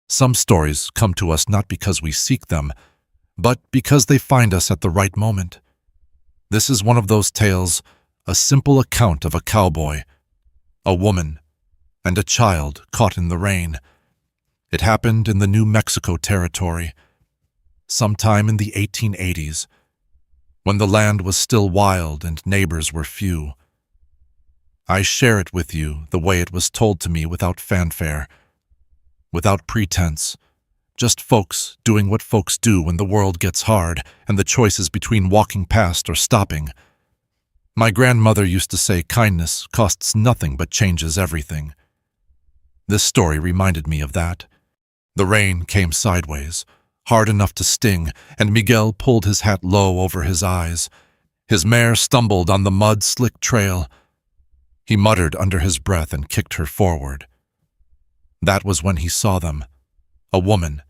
Some stories come to us not because we seek them, but because they find us at the right moment. This is one of those tales, a simple account of a cowboy, a woman, and a child caught in the rain. It happened in the New Mexico territory, sometime in the 1880s, when the land was still wild and neighbors were few. I share it with you the way it was told to me, without fanfare, without pretense, just folks doing what folks do when the world gets hard and the choice is between walking past or stopping. My grandmother used to say kindness costs nothing but changes everything. This story reminded me of that. The rain came sideways, hard enough to sting, and Miguel pulled his hat low over his eyes. His mare stumbled on the mud-slick trail. He muttered under his breath and kicked her forward. That was when he saw them, a woman,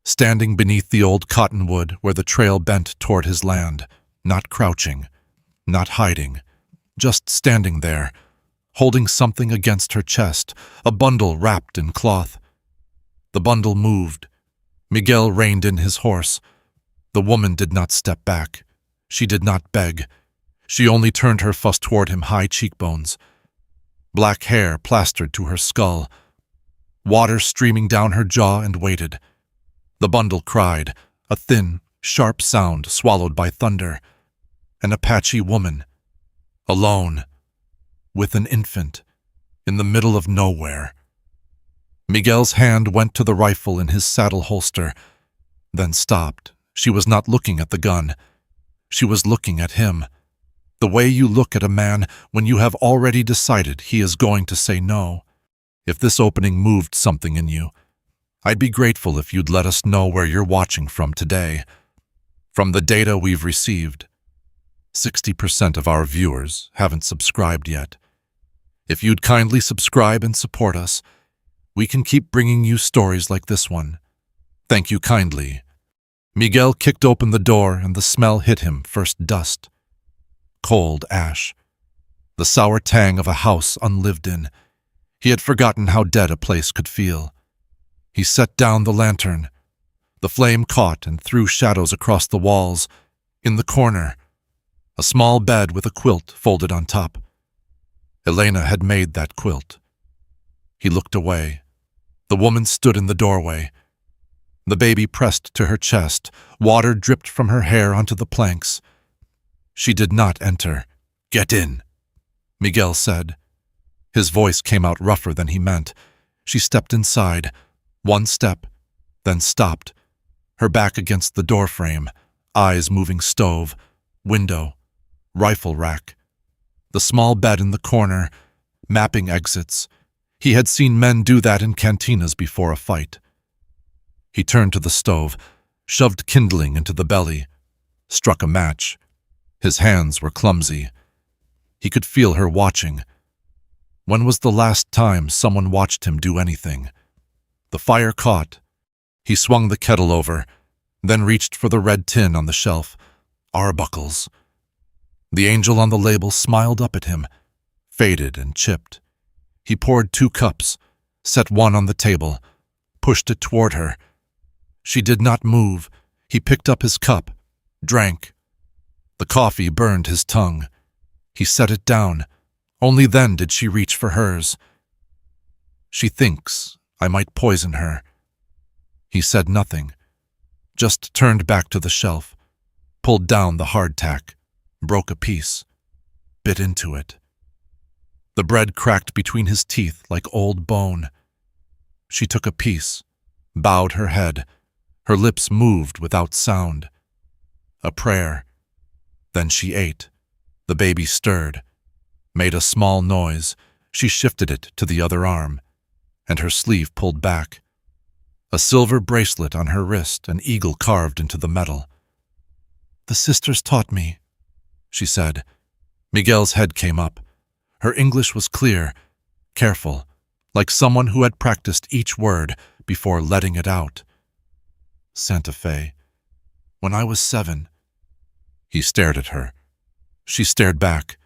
standing beneath the old cottonwood where the trail bent toward his land, not crouching, not hiding, just standing there, holding something against her chest, a bundle wrapped in cloth. The bundle moved. Miguel reined in his horse. The woman did not step back. She did not beg. She only turned her face toward him, high cheekbones, black hair plastered to her skull, water streaming down her jaw, and waited. The bundle cried, a thin, sharp sound swallowed by thunder. An Apache woman, alone, with an infant, in the middle of nowhere. Miguel's hand went to the rifle in his saddle holster, then stopped. She was not looking at the gun. She was looking at him, the way you look at a man when you have already decided he is going to say no. If this opening moved something in you, I'd be grateful if you'd let us know where you're watching from today. From the data we've received, 60% of our viewers haven't subscribed yet. If you'd kindly subscribe and support us, we can keep bringing you stories like this one. Thank you kindly. Miguel kicked open the door and the smell hit him, first dust, cold ash, the sour tang of a house unlived in. He had forgotten how dead a place could feel. He set down the lantern. The flame caught and threw shadows across the walls. In the corner, a small bed with a quilt folded on top. Elena had made that quilt. He looked away. The woman stood in the doorway. The baby pressed to her chest. Water dripped from her hair onto the planks. She did not enter. "Get in," Miguel said. His voice came out rougher than he meant. She stepped inside. One step, then stopped, her back against the doorframe, eyes moving stove, window, rifle rack, the small bed in the corner, mapping exits. He had seen men do that in cantinas before a fight. He turned to the stove, shoved kindling into the belly, struck a match. His hands were clumsy. He could feel her watching. When was the last time someone watched him do anything? The fire caught. He swung the kettle over, then reached for the red tin on the shelf. Arbuckles. The angel on the label smiled up at him, faded and chipped. He poured 2 cups, set one on the table, pushed it toward her. She did not move. He picked up his cup, drank. The coffee burned his tongue. He set it down. Only then did she reach for hers. "She thinks I might poison her." He said nothing, just turned back to the shelf, pulled down the hardtack, broke a piece, bit into it. The bread cracked between his teeth like old bone. She took a piece, bowed her head. Her lips moved without sound. A prayer. Then she ate. The baby stirred, made a small noise. She shifted it to the other arm, and her sleeve pulled back. A silver bracelet on her wrist, an eagle carved into the metal. "The sisters taught me," she said. Miguel's head came up. Her English was clear, careful, like someone who had practiced each word before letting it out. "Santa Fe. When I was 7. He stared at her. She stared back.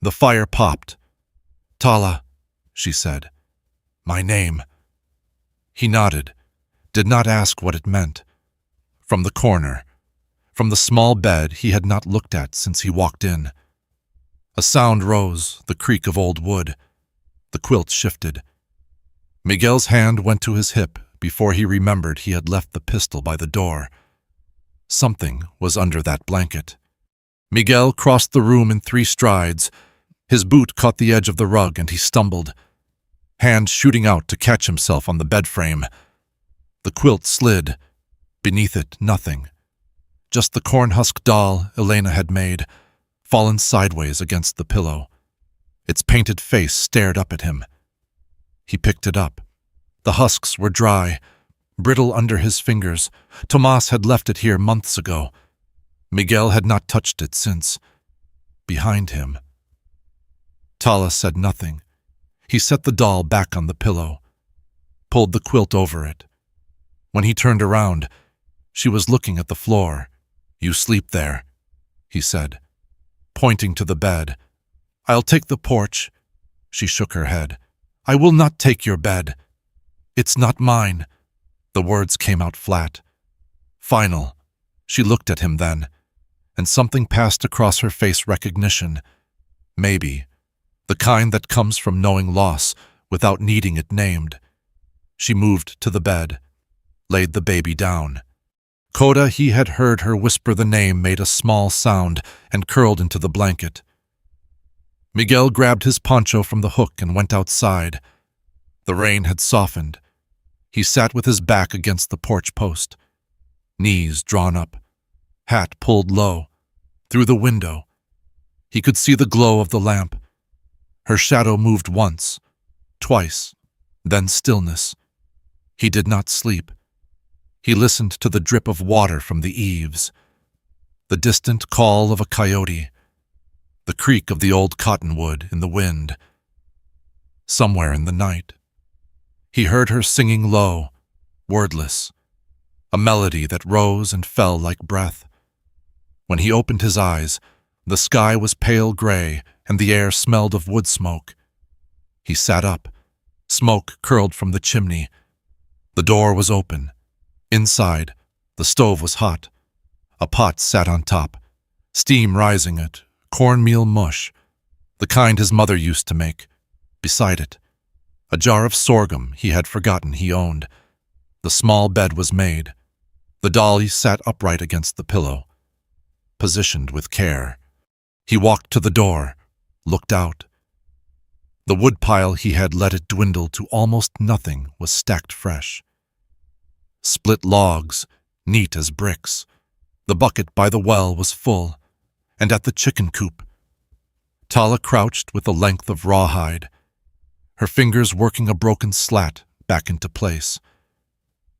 The fire popped. "Tala," she said. "My name." He nodded. did not ask what it meant. From the corner, from the small bed he had not looked at since he walked in, a sound rose, the creak of old wood. The quilt shifted. Miguel's hand went to his hip before he remembered he had left the pistol by the door. Something was under that blanket. Miguel crossed the room in 3 strides. His boot caught the edge of the rug and he stumbled, hand shooting out to catch himself on the bed frame. The quilt slid. Beneath it, nothing. Just the cornhusk doll Elena had made, fallen sideways against the pillow. Its painted face stared up at him. He picked it up. The husks were dry, brittle under his fingers. Tomas had left it here months ago. Miguel had not touched it since. Behind him. Tala said nothing. He set the doll back on the pillow, pulled the quilt over it. When he turned around, she was looking at the floor. "You sleep there," he said, pointing to the bed. "I'll take the porch." She shook her head. "I will not take your bed. It's not mine." The words came out flat. Final. She looked at him then, and something passed across her face, recognition. Maybe. The kind that comes from knowing loss without needing it named. She moved to the bed, laid the baby down. Coda, he had heard her whisper the name, made a small sound and curled into the blanket. Miguel grabbed his poncho from the hook and went outside. The rain had softened. He sat with his back against the porch post, knees drawn up, hat pulled low. Through the window, he could see the glow of the lamp. Her shadow moved once, twice, then stillness. He did not sleep. He listened to the drip of water from the eaves, the distant call of a coyote, the creak of the old cottonwood in the wind. Somewhere in the night, he heard her singing low, wordless, a melody that rose and fell like breath. When he opened his eyes, the sky was pale gray and the air smelled of wood smoke. He sat up. Smoke curled from the chimney. The door was open. Inside, the stove was hot. A pot sat on top, steam rising it, cornmeal mush, the kind his mother used to make. Beside it, a jar of sorghum he had forgotten he owned. The small bed was made. The dolly sat upright against the pillow, positioned with care. He walked to the door, looked out. The woodpile he had let it dwindle to almost nothing was stacked fresh. Split logs, neat as bricks. The bucket by the well was full, and at the chicken coop, Tala crouched with a length of rawhide, her fingers working a broken slat back into place.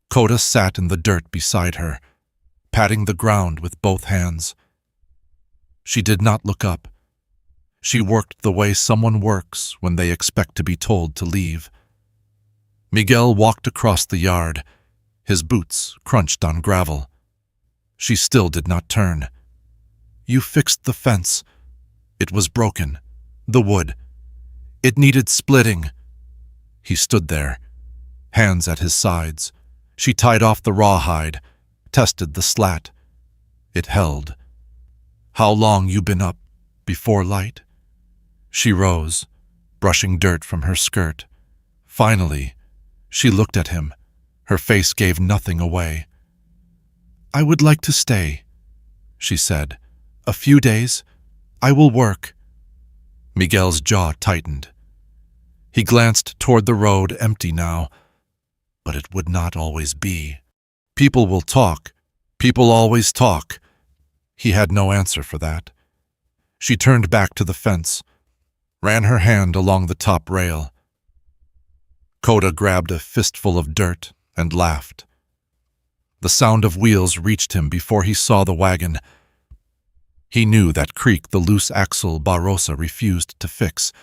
Coda sat in the dirt beside her, patting the ground with both hands. She did not look up. She worked the way someone works when they expect to be told to leave. Miguel walked across the yard. His boots crunched on gravel. She still did not turn. "You fixed the fence. It was broken. The wood. It needed splitting." He stood there, hands at his sides. She tied off the rawhide, tested the slat. It held. "How long you been up? Before light?" She rose, brushing dirt from her skirt. Finally, she looked at him. Her face gave nothing away. "I would like to stay," she said. "A few days. I will work." Miguel's jaw tightened. He glanced toward the road, empty now. But it would not always be. People will talk. People always talk. He had no answer for that. She turned back to the fence, ran her hand along the top rail. Coda grabbed a fistful of dirt and laughed. The sound of wheels reached him before he saw the wagon. He knew that creak the loose axle Barrosa refused to fix,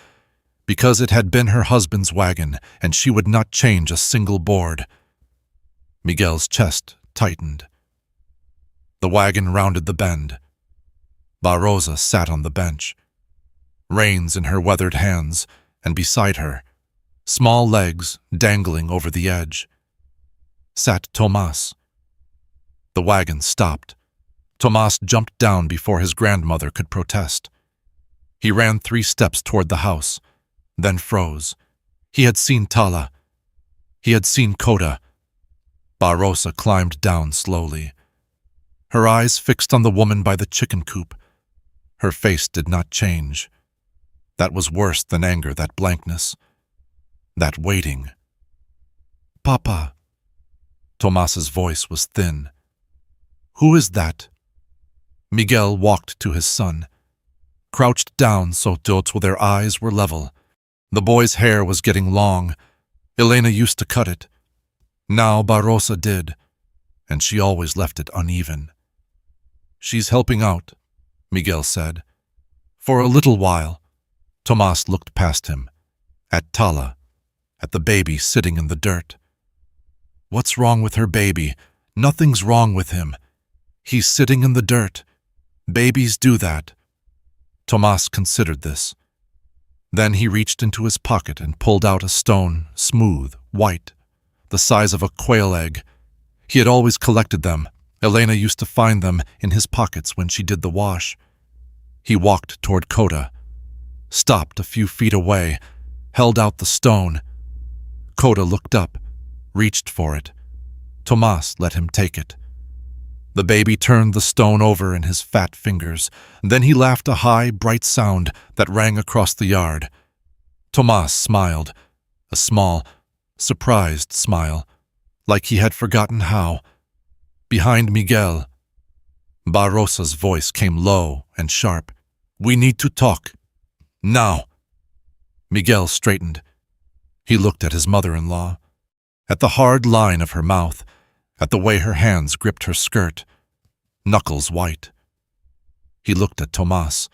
because it had been her husband's wagon and she would not change a single board. Miguel's chest tightened. The wagon rounded the bend. Barrosa sat on the bench, reins in her weathered hands, and beside her, small legs dangling over the edge. sat Tomas. The wagon stopped. Tomas jumped down before his grandmother could protest. He ran 3 steps toward the house, then froze. He had seen Tala. He had seen Coda. Barrosa climbed down slowly. Her eyes fixed on the woman by the chicken coop. Her face did not change. That was worse than anger, that blankness. That waiting. "Papa." Tomas's voice was thin. "Who is that?" Miguel walked to his son. Crouched down so their eyes were level. The boy's hair was getting long. Elena used to cut it. Now Barrosa did, and she always left it uneven. "She's helping out," Miguel said. "For a little while." Tomas looked past him, at Tala, at the baby sitting in the dirt. "What's wrong with her baby? Nothing's wrong with him. He's sitting in the dirt. Babies do that." Tomas considered this. Then he reached into his pocket and pulled out a stone, smooth, white, the size of a quail egg. He had always collected them. Elena used to find them in his pockets when she did the wash. He walked toward Coda, stopped a few feet away, held out the stone. Coda looked up, reached for it. Tomas let him take it. The baby turned the stone over in his fat fingers. Then he laughed a high, bright sound that rang across the yard. Tomas smiled, a small, surprised smile, like he had forgotten how. Behind Miguel, Barrosa's voice came low and sharp. "We need to talk. Now." Miguel straightened. He looked at his mother-in-law, at the hard line of her mouth, at the way her hands gripped her skirt, knuckles white. He looked at Tomas,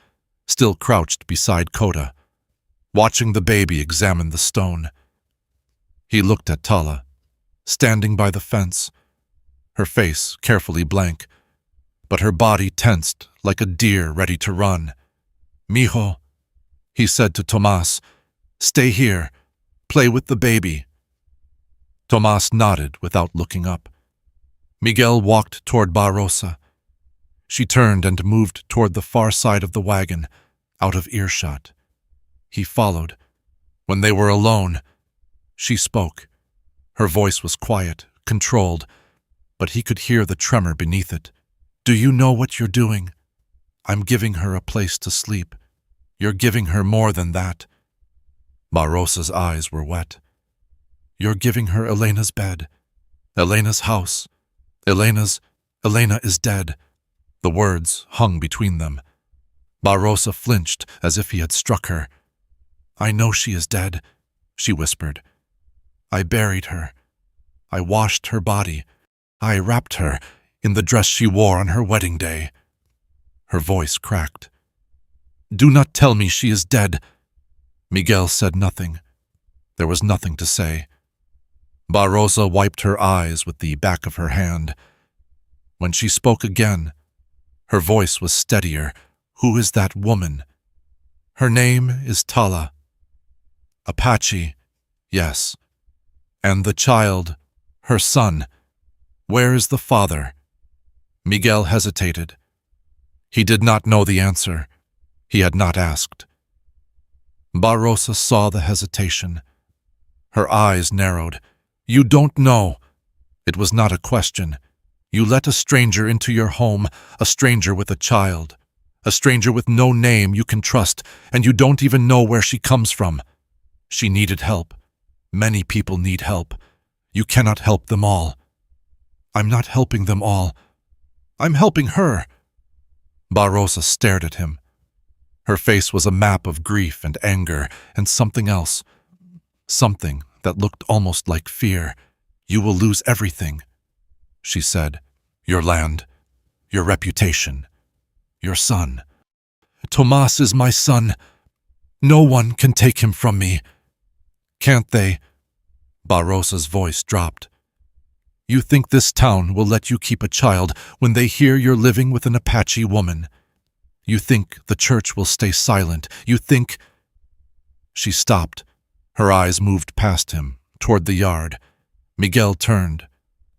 still crouched beside Coda, watching the baby examine the stone. He looked at Tala, standing by the fence, her face carefully blank, but her body tensed like a deer ready to run. "Mijo," he said to Tomas, "stay here, play with the baby." Tomas nodded without looking up. Miguel walked toward Barrosa. She turned and moved toward the far side of the wagon, out of earshot. He followed. When they were alone, she spoke. Her voice was quiet, controlled, but he could hear the tremor beneath it. "Do you know what you're doing? I'm giving her a place to sleep. You're giving her more than that." Barrosa's eyes were wet. "You're giving her Elena's bed, Elena's house. Elena is dead." The words hung between them. Barrosa flinched as if he had struck her. "I know she is dead," she whispered. "I buried her. I washed her body. I wrapped her in the dress she wore on her wedding day." Her voice cracked. "Do not tell me she is dead." Miguel said nothing. There was nothing to say. Barrosa wiped her eyes with the back of her hand. When she spoke again, her voice was steadier. "Who is that woman?" "Her name is Tala." "Apache, yes. And the child, her son, where is the father?" Miguel hesitated. He did not know the answer. He had not asked. Barrosa saw the hesitation. Her eyes narrowed. "You don't know." It was not a question. "You let a stranger into your home, a stranger with a child, a stranger with no name you can trust, and you don't even know where she comes from. She needed help. Many people need help. You cannot help them all." "I'm not helping them all. I'm helping her." Barrosa stared at him. Her face was a map of grief and anger and something else, something that looked almost like fear. "You will lose everything," she said. "Your land, your reputation, your son." "Tomas is my son. No one can take him from me." "Can't they?" Barrosa's voice dropped. "You think this town will let you keep a child when they hear you're living with an Apache woman? You think the church will stay silent? You think—" She stopped. Her eyes moved past him, toward the yard. Miguel turned.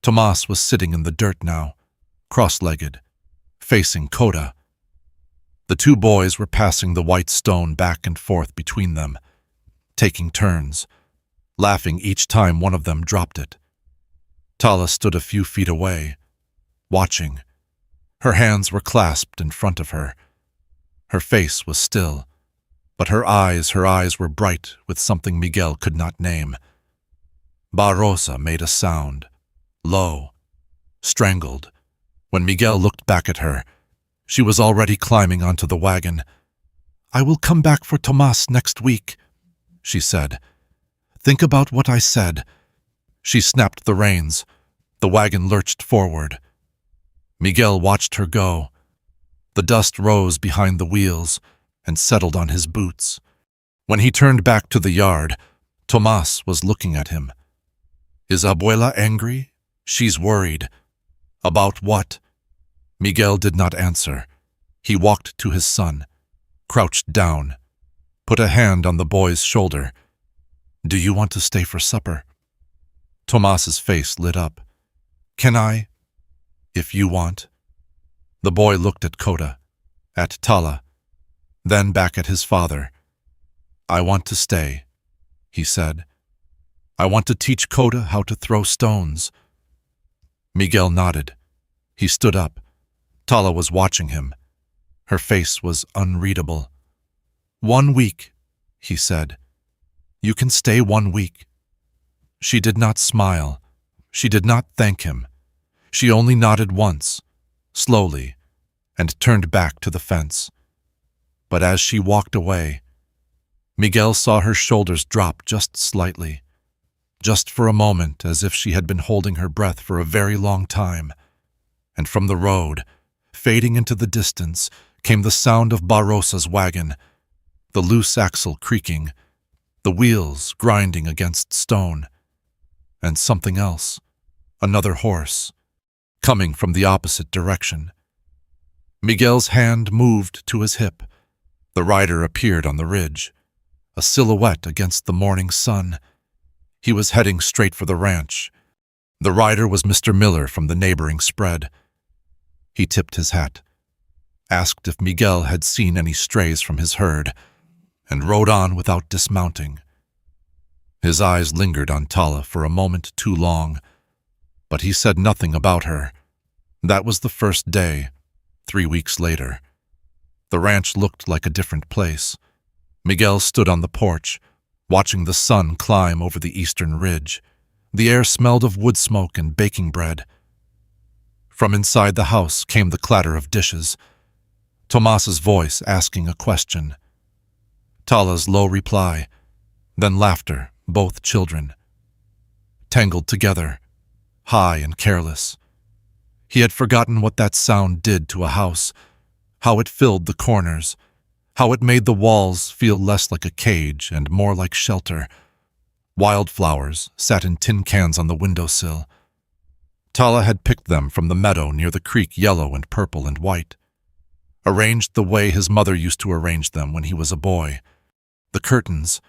Tomas was sitting in the dirt now, cross-legged, facing Coda. The two boys were passing the white stone back and forth between them, taking turns, laughing each time one of them dropped it. Tala stood a few feet away, watching. Her hands were clasped in front of her. Her face was still, but her eyes were bright with something Miguel could not name. Barrosa made a sound, low, strangled. When Miguel looked back at her, she was already climbing onto the wagon. "I will come back for Tomas next week," she said. "Think about what I said." She snapped the reins. The wagon lurched forward. Miguel watched her go. The dust rose behind the wheels and settled on his boots. When he turned back to the yard, Tomas was looking at him. "Is Abuela angry? She's worried." "About what?" Miguel did not answer. He walked to his son, crouched down, put a hand on the boy's shoulder. "Do you want to stay for supper?" Tomas's face lit up. "Can I? If you want." The boy looked at Coda, at Tala, then back at his father. "I want to stay," he said. "I want to teach Coda how to throw stones." Miguel nodded. He stood up. Tala was watching him. Her face was unreadable. "1 week," he said. "You can stay 1 week." She did not smile. She did not thank him. She only nodded once, slowly, and turned back to the fence. But as she walked away, Miguel saw her shoulders drop just slightly, just for a moment, as if she had been holding her breath for a very long time. And from the road, fading into the distance, came the sound of Barrosa's wagon, the loose axle creaking, the wheels grinding against stone, and something else, another horse, coming from the opposite direction. Miguel's hand moved to his hip. The rider appeared on the ridge, a silhouette against the morning sun. He was heading straight for the ranch. The rider was Mr. Miller from the neighboring spread. He tipped his hat, asked if Miguel had seen any strays from his herd, and rode on without dismounting. His eyes lingered on Tala for a moment too long, but he said nothing about her. That was the first day, 3 weeks later. The ranch looked like a different place. Miguel stood on the porch, watching the sun climb over the eastern ridge. The air smelled of wood smoke and baking bread. From inside the house came the clatter of dishes, Tomas's voice asking a question. Tala's low reply, then laughter, both children. Tangled together, high and careless. He had forgotten what that sound did to a house, how it filled the corners, how it made the walls feel less like a cage and more like shelter. Wildflowers sat in tin cans on the windowsill. Tala had picked them from the meadow near the creek, yellow and purple and white, arranged the way his mother used to arrange them when he was a boy. The curtains,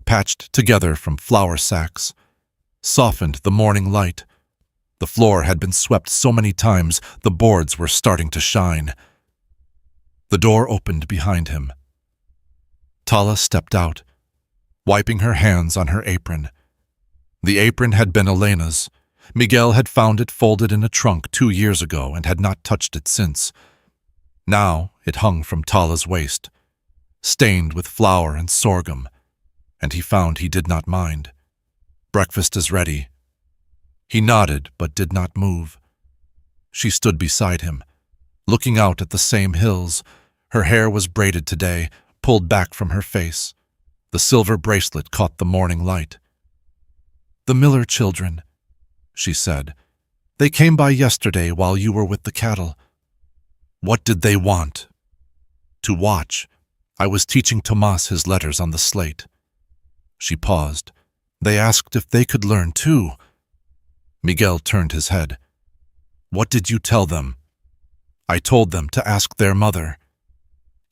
patched together from flour sacks, softened the morning light. The floor had been swept so many times the boards were starting to shine. The door opened behind him. Tala stepped out, wiping her hands on her apron. The apron had been Elena's. Miguel had found it folded in a trunk 2 years ago and had not touched it since. Now it hung from Tala's waist, stained with flour and sorghum, and he found he did not mind. "Breakfast is ready." He nodded but did not move. She stood beside him, looking out at the same hills. Her hair was braided today, pulled back from her face. The silver bracelet caught the morning light. "The Miller children," she said. "They came by yesterday while you were with the cattle." "What did they want?" "To watch. I was teaching Tomas his letters on the slate." She paused. "They asked if they could learn too." Miguel turned his head. "What did you tell them?" "I told them to ask their mother."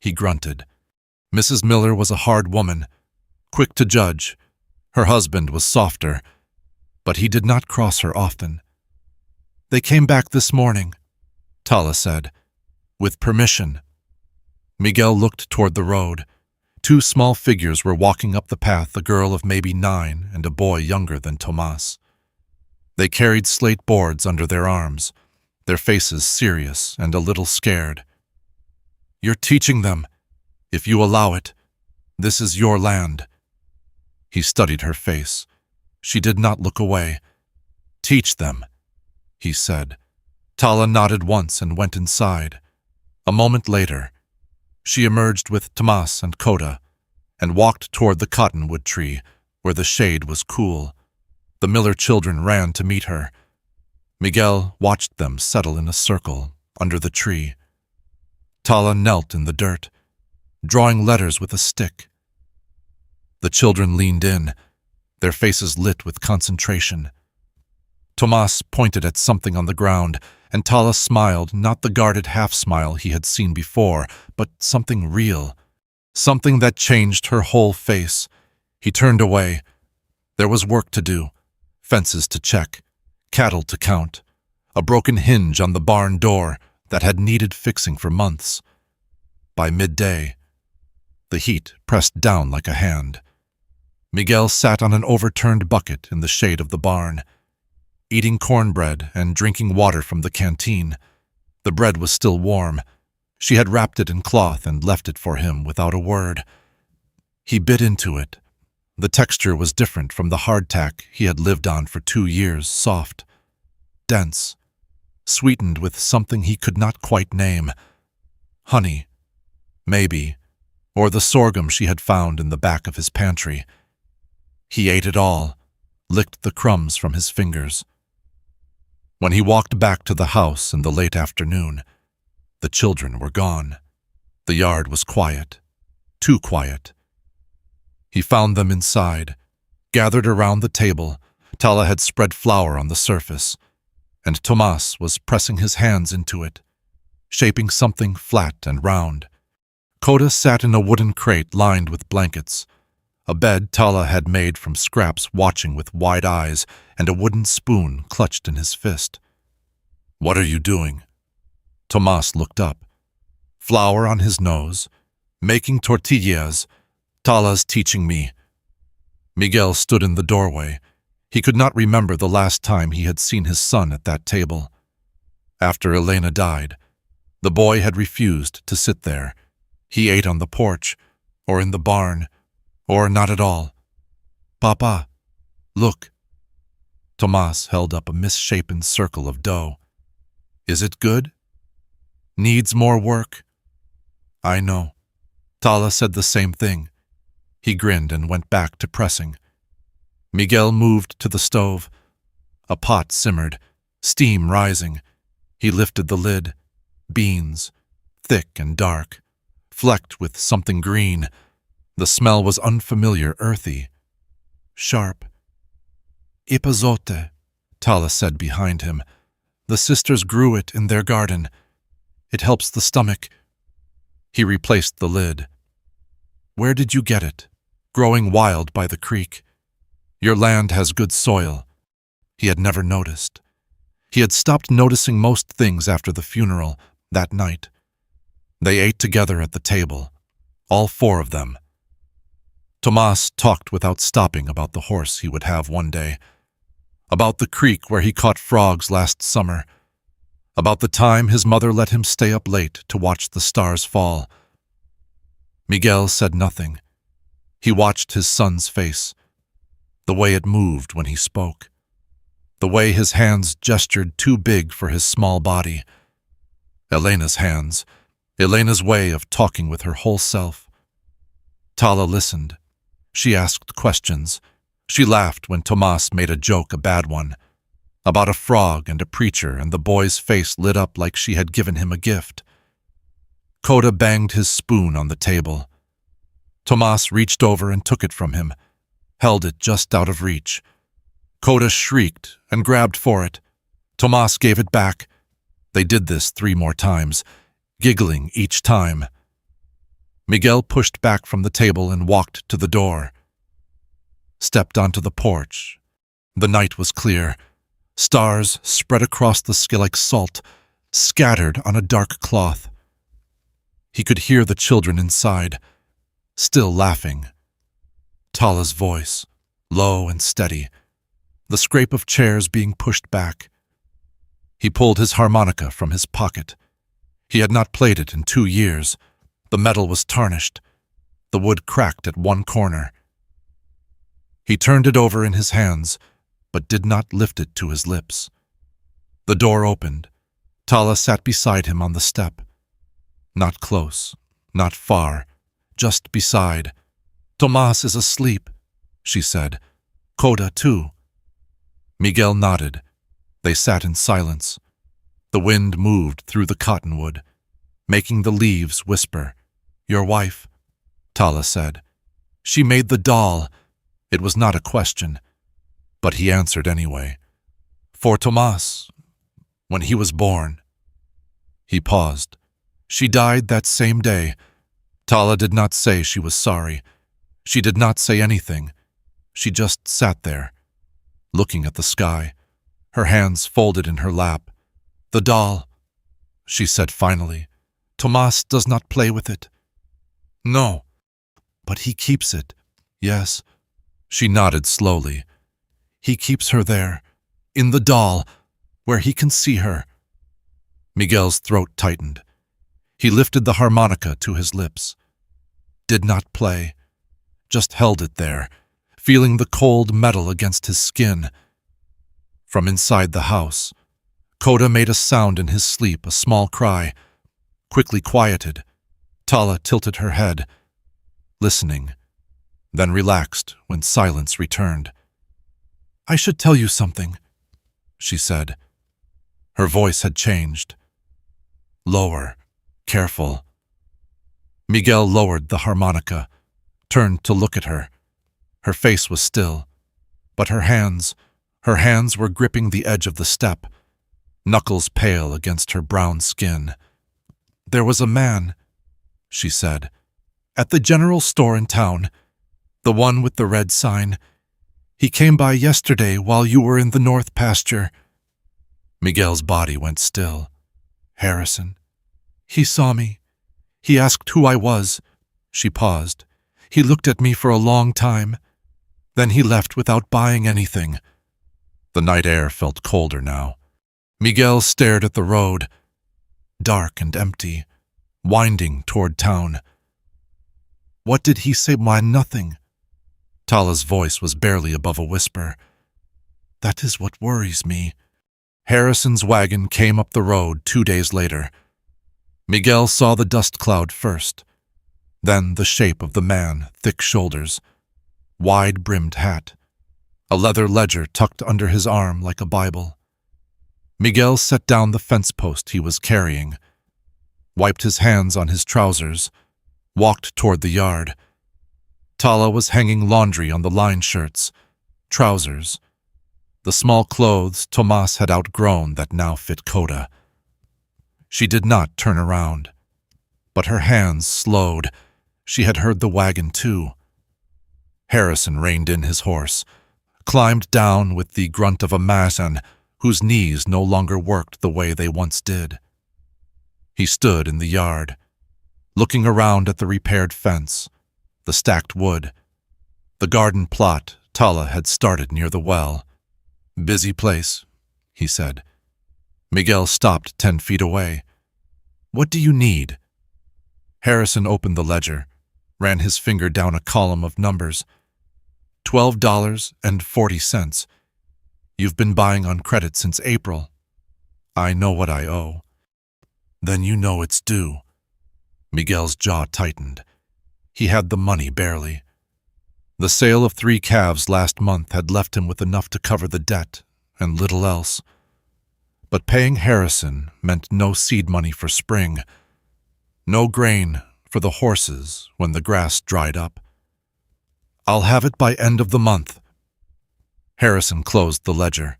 He grunted. Mrs. Miller was a hard woman, quick to judge. Her husband was softer, but he did not cross her often. They came back this morning, Tala said. With permission. Miguel looked toward the road. Two small figures were walking up the path, a girl of maybe 9 and a boy younger than Tomas. They carried slate boards under their arms, their faces serious and a little scared. You're teaching them, if you allow it. This is your land. He studied her face. She did not look away. Teach them, he said. Tala nodded once and went inside. A moment later, she emerged with Tomas and Coda and walked toward the cottonwood tree where the shade was cool. The Miller children ran to meet her. Miguel watched them settle in a circle under the tree. Tala knelt in the dirt, drawing letters with a stick. The children leaned in, their faces lit with concentration. Tomas pointed at something on the ground, and Tala smiled, not the guarded half-smile he had seen before, but something real, something that changed her whole face. He turned away. There was work to do, fences to check, cattle to count, a broken hinge on the barn door that had needed fixing for months. By midday, the heat pressed down like a hand. Miguel sat on an overturned bucket in the shade of the barn, eating cornbread and drinking water from the canteen. The bread was still warm. She had wrapped it in cloth and left it for him without a word. He bit into it. The texture was different from the hardtack he had lived on for 2 years, soft, dense, sweetened with something he could not quite name. Honey, maybe, or the sorghum she had found in the back of his pantry. He ate it all, licked the crumbs from his fingers. When he walked back to the house in the late afternoon, the children were gone. The yard was quiet, too quiet. He found them inside, gathered around the table. Tala had spread flour on the surface, and Tomas was pressing his hands into it, shaping something flat and round. Coda sat in a wooden crate lined with blankets, a bed Tala had made from scraps, watching with wide eyes and a wooden spoon clutched in his fist. What are you doing? Tomas looked up. Flour on his nose, making tortillas. Tala's teaching me. Miguel stood in the doorway. He could not remember the last time he had seen his son at that table. After Elena died, the boy had refused to sit there. He ate on the porch, or in the barn, or not at all. Papa, look. Tomas held up a misshapen circle of dough. Is it good? Needs more work? I know. Tala said the same thing. He grinned and went back to pressing. Miguel moved to the stove. A pot simmered, steam rising. He lifted the lid. Beans, thick and dark, flecked with something green. The smell was unfamiliar, earthy, sharp. Ipazote, Tala said behind him. The sisters grew it in their garden. It helps the stomach. He replaced the lid. Where did you get it? Growing wild by the creek. Your land has good soil. He had never noticed. He had stopped noticing most things after the funeral, that night. They ate together at the table, all 4 of them. Tomas talked without stopping about the horse he would have one day, about the creek where he caught frogs last summer, about the time his mother let him stay up late to watch the stars fall. Miguel said nothing. He watched his son's face, the way it moved when he spoke, the way his hands gestured too big for his small body. Elena's hands, Elena's way of talking with her whole self. Tala listened. She asked questions. She laughed when Tomas made a joke, a bad one, about a frog and a preacher, and the boy's face lit up like she had given him a gift. Coda banged his spoon on the table. Tomas reached over and took it from him, held it just out of reach. Coda shrieked and grabbed for it. Tomas gave it back. They did this 3 more times, giggling each time. Miguel pushed back from the table and walked to the door. Stepped onto the porch. The night was clear. Stars spread across the sky like salt, scattered on a dark cloth. He could hear the children inside, still laughing. Tala's voice, low and steady, the scrape of chairs being pushed back. He pulled his harmonica from his pocket. He had not played it in 2 years. The metal was tarnished. The wood cracked at one corner. He turned it over in his hands, but did not lift it to his lips. The door opened. Tala sat beside him on the step. Not close, not far, just beside. "Tomas is asleep," she said. "Coda, too." Miguel nodded. They sat in silence. The wind moved through the cottonwood, making the leaves whisper. "Your wife," Tala said. "She made the doll." It was not a question, but he answered anyway. "For Tomas, when he was born." He paused. "She died that same day." Tala did not say she was sorry. She did not say anything. She just sat there, looking at the sky, her hands folded in her lap. "The doll," she said finally. "Tomas does not play with it." "No." "But he keeps it." "Yes." She nodded slowly. "He keeps her there, in the doll, where he can see her." Miguel's throat tightened. He lifted the harmonica to his lips. Did not play, just held it there, feeling the cold metal against his skin. From inside the house, Coda made a sound in his sleep, a small cry. Quickly quieted, Tala tilted her head, listening, then relaxed when silence returned. "I should tell you something," she said. Her voice had changed. Lower, careful. Miguel lowered the harmonica, turned to look at her. Her face was still, but her hands were gripping the edge of the step, knuckles pale against her brown skin. "There was a man," she said, "at the general store in town, the one with the red sign. He came by yesterday while you were in the north pasture." Miguel's body went still. "Harrison. He saw me. He asked who I was." She paused. "He looked at me for a long time. Then he left without buying anything." The night air felt colder now. Miguel stared at the road, dark and empty, winding toward town. "What did he say?" "Why, nothing." Tala's voice was barely above a whisper. "That is what worries me." Harrison's wagon came up the road 2 days later. Miguel saw the dust cloud first, then the shape of the man, thick shoulders, wide-brimmed hat, a leather ledger tucked under his arm like a Bible. Miguel set down the fence post he was carrying, wiped his hands on his trousers, walked toward the yard. Tala was hanging laundry on the line shirts, trousers, the small clothes Tomas had outgrown that now fit Coda. She did not turn around, but her hands slowed. She had heard the wagon too. Harrison reined in his horse, climbed down with the grunt of a man whose knees no longer worked the way they once did. He stood in the yard, looking around at the repaired fence, the stacked wood, the garden plot Tala had started near the well. "Busy place," he said. Miguel stopped 10 feet away. "What do you need?" Harrison opened the ledger, ran his finger down a column of numbers. $12.40. You've been buying on credit since April. I know what I owe. Then you know it's due. Miguel's jaw tightened. He had the money barely. The sale of 3 calves last month had left him with enough to cover the debt and little else. But paying Harrison meant no seed money for spring, no grain for the horses when the grass dried up. "I'll have it by end of the month." Harrison closed the ledger.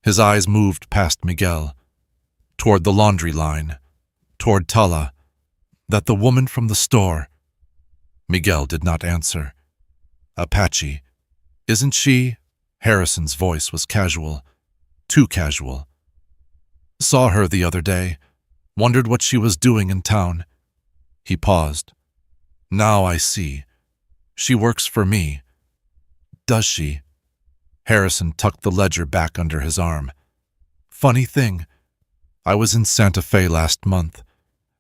His eyes moved past Miguel, toward the laundry line, toward Tala, that the woman from the store. Miguel did not answer. "Apache, isn't she?" Harrison's voice was casual. too casual. Saw her the other day. Wondered what she was doing in town. He paused. Now I see. She works for me. Does she? Harrison tucked the ledger back under his arm. Funny thing, I was in Santa Fe last month,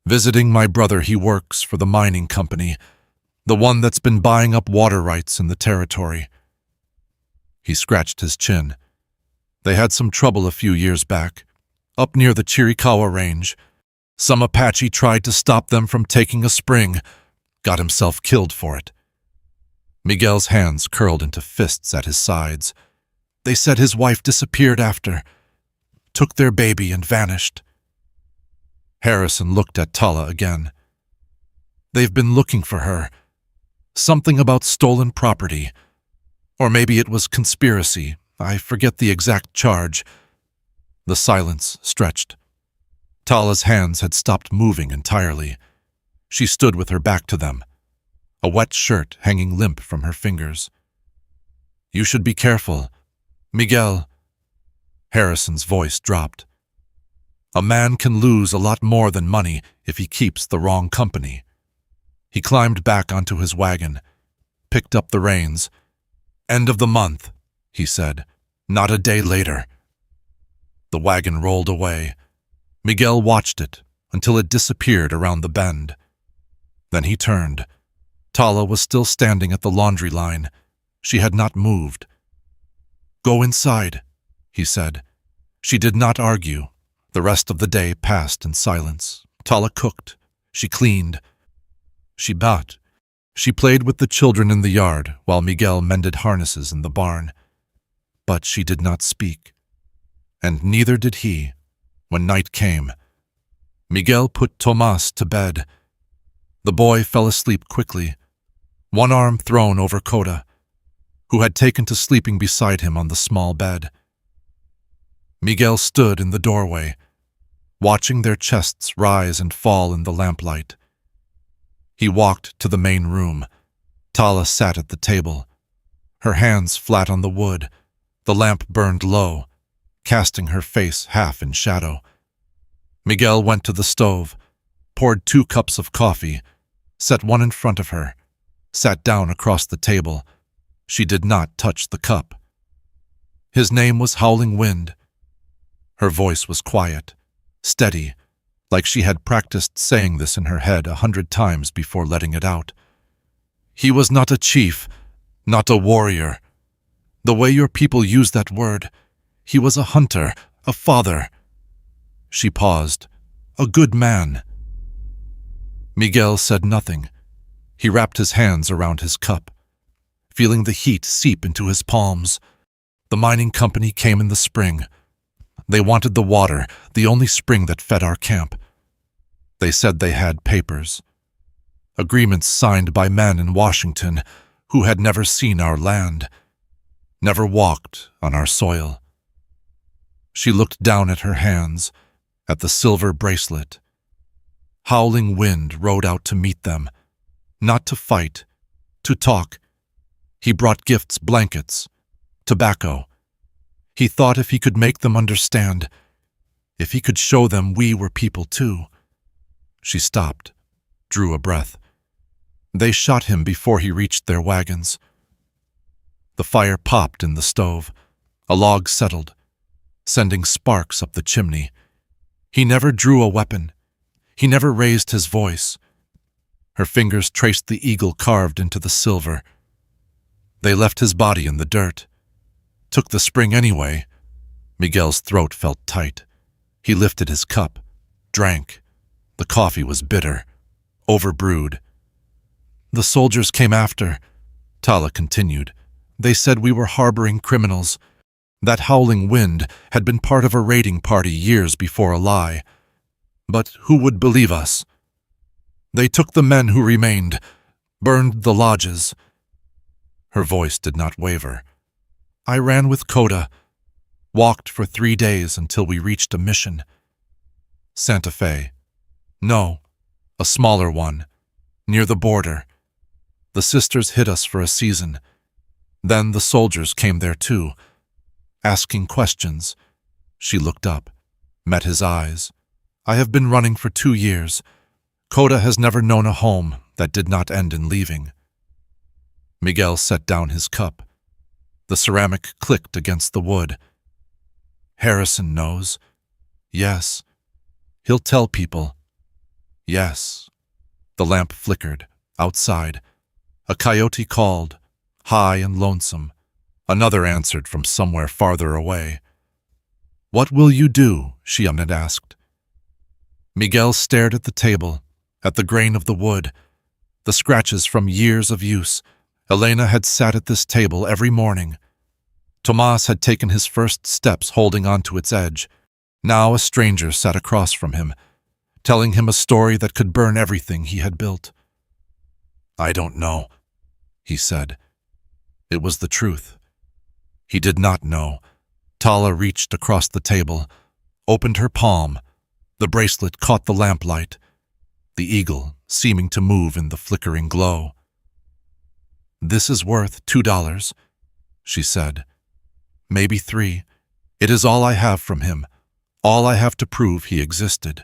visiting my brother. He works for the mining company, the one that's been buying up water rights in the territory. He scratched his chin. They had some trouble a few years back, up near the Chiricahua Range. Some Apache tried to stop them from taking a spring, got himself killed for it. Miguel's hands curled into fists at his sides. They said his wife disappeared after, took their baby and vanished. Harrison looked at Tala again. They've been looking for her. Something about stolen property. Or maybe it was conspiracy. I forget the exact charge. The silence stretched. Tala's hands had stopped moving entirely. She stood with her back to them, a wet shirt hanging limp from her fingers. You should be careful. Miguel. Harrison's voice dropped. A man can lose a lot more than money if he keeps the wrong company. He climbed back onto his wagon, picked up the reins. End of the month, he said, not a day later. The wagon rolled away. Miguel watched it until it disappeared around the bend. Then he turned. Tala was still standing at the laundry line. She had not moved. Go inside, he said. She did not argue. The rest of the day passed in silence. Tala cooked. She cleaned. She bought. She played with the children in the yard while Miguel mended harnesses in the barn. But she did not speak. And neither did he. When night came, Miguel put Tomas to bed. The boy fell asleep quickly, one arm thrown over Coda, who had taken to sleeping beside him on the small bed. Miguel stood in the doorway, watching their chests rise and fall in the lamplight. He walked to the main room. Tala sat at the table, her hands flat on the wood. The lamp burned low, casting her face half in shadow. Miguel went to the stove, poured 2 cups of coffee, set one in front of her, sat down across the table. She did not touch the cup. His name was Howling Wind. Her voice was quiet, steady, like she had practiced saying this in her head 100 times before letting it out. He was not a chief, not a warrior. The way your people use that word, he was a hunter, a father. She paused. A good man. Miguel said nothing. He wrapped his hands around his cup, feeling the heat seep into his palms. The mining company came in the spring. They wanted the water, the only spring that fed our camp. They said they had papers. Agreements signed by men in Washington who had never seen our land, never walked on our soil. She looked down at her hands, at the silver bracelet. Howling Wind rode out to meet them, not to fight, to talk. He brought gifts, blankets, tobacco. He thought if he could make them understand, if he could show them we were people too. She stopped, drew a breath. They shot him before he reached their wagons. The fire popped in the stove. A log settled, sending sparks up the chimney. He never drew a weapon. He never raised his voice. Her fingers traced the eagle carved into the silver. They left his body in the dirt. Took the spring anyway. Miguel's throat felt tight. He lifted his cup, drank. The coffee was bitter, overbrewed. The soldiers came after, Tala continued. They said we were harboring criminals. That Howling Wind had been part of a raiding party years before a lie. But who would believe us? They took the men who remained, burned the lodges. Her voice did not waver. I ran with Coda, walked for 3 days until we reached a mission. Santa Fe. No, a smaller one, near the border. The sisters hid us for a season. Then the soldiers came there too, asking questions. She looked up, met his eyes. I have been running for 2 years. Coda has never known a home that did not end in leaving. Miguel set down his cup. The ceramic clicked against the wood. Harrison knows. Yes. He'll tell people. Yes. The lamp flickered. Outside. A coyote called, high and lonesome. Another answered from somewhere farther away. What will you do? Shiamnet asked. Miguel stared at the table, at the grain of the wood, the scratches from years of use. Elena had sat at this table every morning. Tomas had taken his first steps holding onto its edge. Now a stranger sat across from him, telling him a story that could burn everything he had built. I don't know, he said. It was the truth. He did not know. Tala reached across the table, opened her palm. The bracelet caught the lamplight, the eagle seeming to move in the flickering glow. This is worth $2, she said. Maybe 3. It is all I have from him, all I have to prove he existed.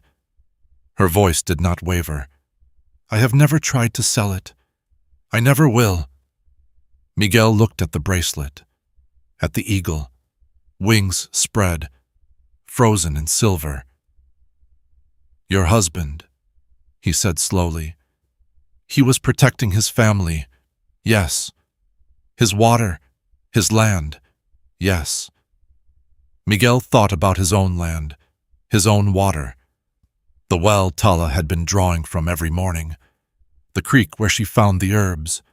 Her voice did not waver. I have never tried to sell it. I never will. Miguel looked at the bracelet, at the eagle, wings spread, frozen in silver. Your husband, he said slowly. He was protecting his family, yes. His water, his land, yes. Miguel thought about his own land, his own water. The well Tala had been drawing from every morning, the creek where she found the herbs,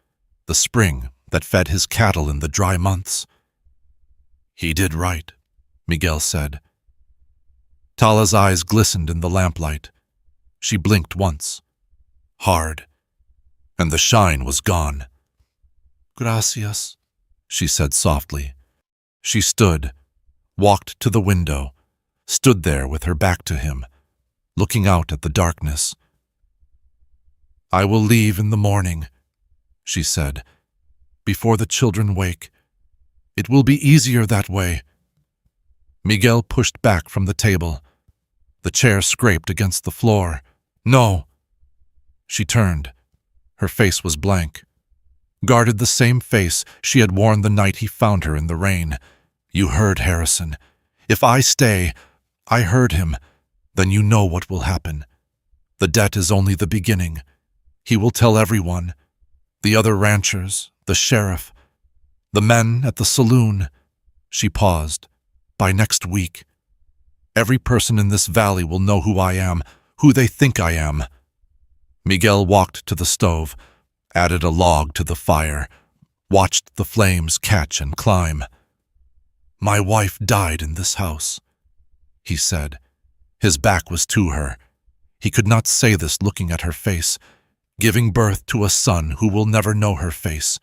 the spring that fed his cattle in the dry months. He did right, Miguel said. Tala's eyes glistened in the lamplight. She blinked once, hard, and the shine was gone. Gracias, she said softly. She stood, walked to the window, stood there with her back to him, looking out at the darkness. I will leave in the morning, she said, before the children wake. It will be easier that way. Miguel pushed back from the table. The chair scraped against the floor. No. She turned. Her face was blank. Guarded the same face she had worn the night he found her in the rain. You heard Harrison. If I stay, I heard him, then you know what will happen. The debt is only the beginning. He will tell everyone. The other ranchers, the sheriff, the men at the saloon. She paused. By next week. Every person in this valley will know who I am, who they think I am. Miguel walked to the stove, added a log to the fire, watched the flames catch and climb. My wife died in this house, he said. His back was to her. He could not say this looking at her face, giving birth to a son who will never know her face.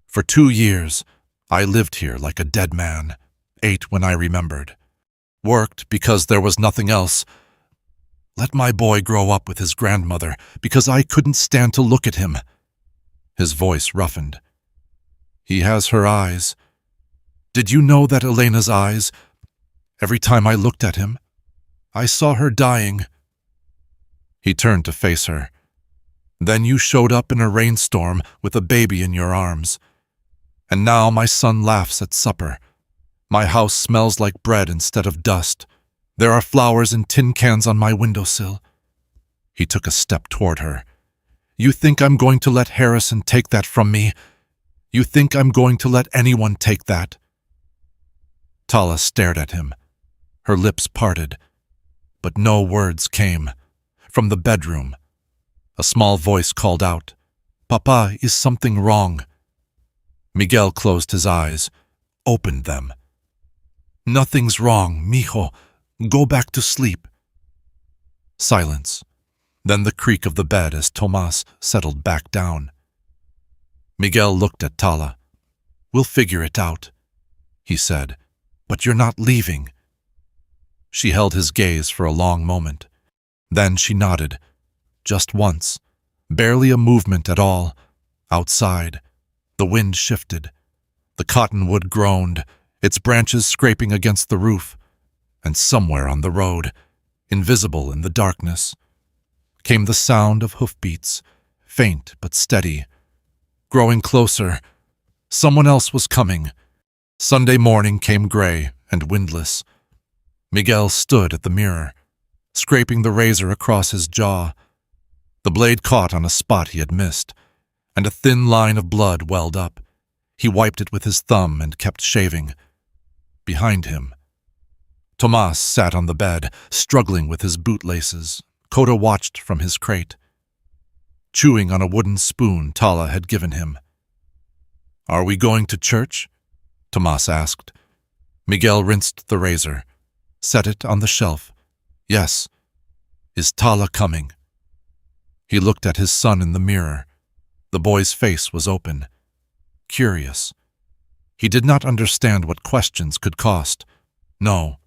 For 2 years, I lived here like a dead man, ate when I remembered, worked because there was nothing else. Let my boy grow up with his grandmother because I couldn't stand to look at him. His voice roughened. He has her eyes. Did you know that Elena's eyes? Every time I looked at him, I saw her dying. He turned to face her. Then you showed up in a rainstorm with a baby in your arms. And now my son laughs at supper. My house smells like bread instead of dust. There are flowers in tin cans on my windowsill. He took a step toward her. You think I'm going to let Harrison take that from me? You think I'm going to let anyone take that? Tala stared at him. Her lips parted, but no words came. From the bedroom, a small voice called out, Papa, is something wrong? Miguel closed his eyes, opened them. Nothing's wrong, mijo. Go back to sleep. Silence. Then the creak of the bed as Tomas settled back down. Miguel looked at Tala. We'll figure it out, he said. But you're not leaving. She held his gaze for a long moment. Then she nodded. Just once. Barely a movement at all. Outside. The wind shifted. The cottonwood groaned, its branches scraping against the roof. And somewhere on the road, invisible in the darkness, came the sound of hoofbeats, faint but steady. Growing closer, someone else was coming. Sunday morning came gray and windless. Miguel stood at the mirror, scraping the razor across his jaw. The blade caught on a spot he had missed, and a thin line of blood welled up. He wiped it with his thumb and kept shaving. Behind him, Tomas sat on the bed, struggling with his bootlaces. Coda watched from his crate, chewing on a wooden spoon Tala had given him. "Are we going to church?" Tomas asked. Miguel rinsed the razor, set it on the shelf. "Yes." "Is Tala coming?" He looked at his son in the mirror. The boy's face was open, curious. He did not understand what questions could cost. "No,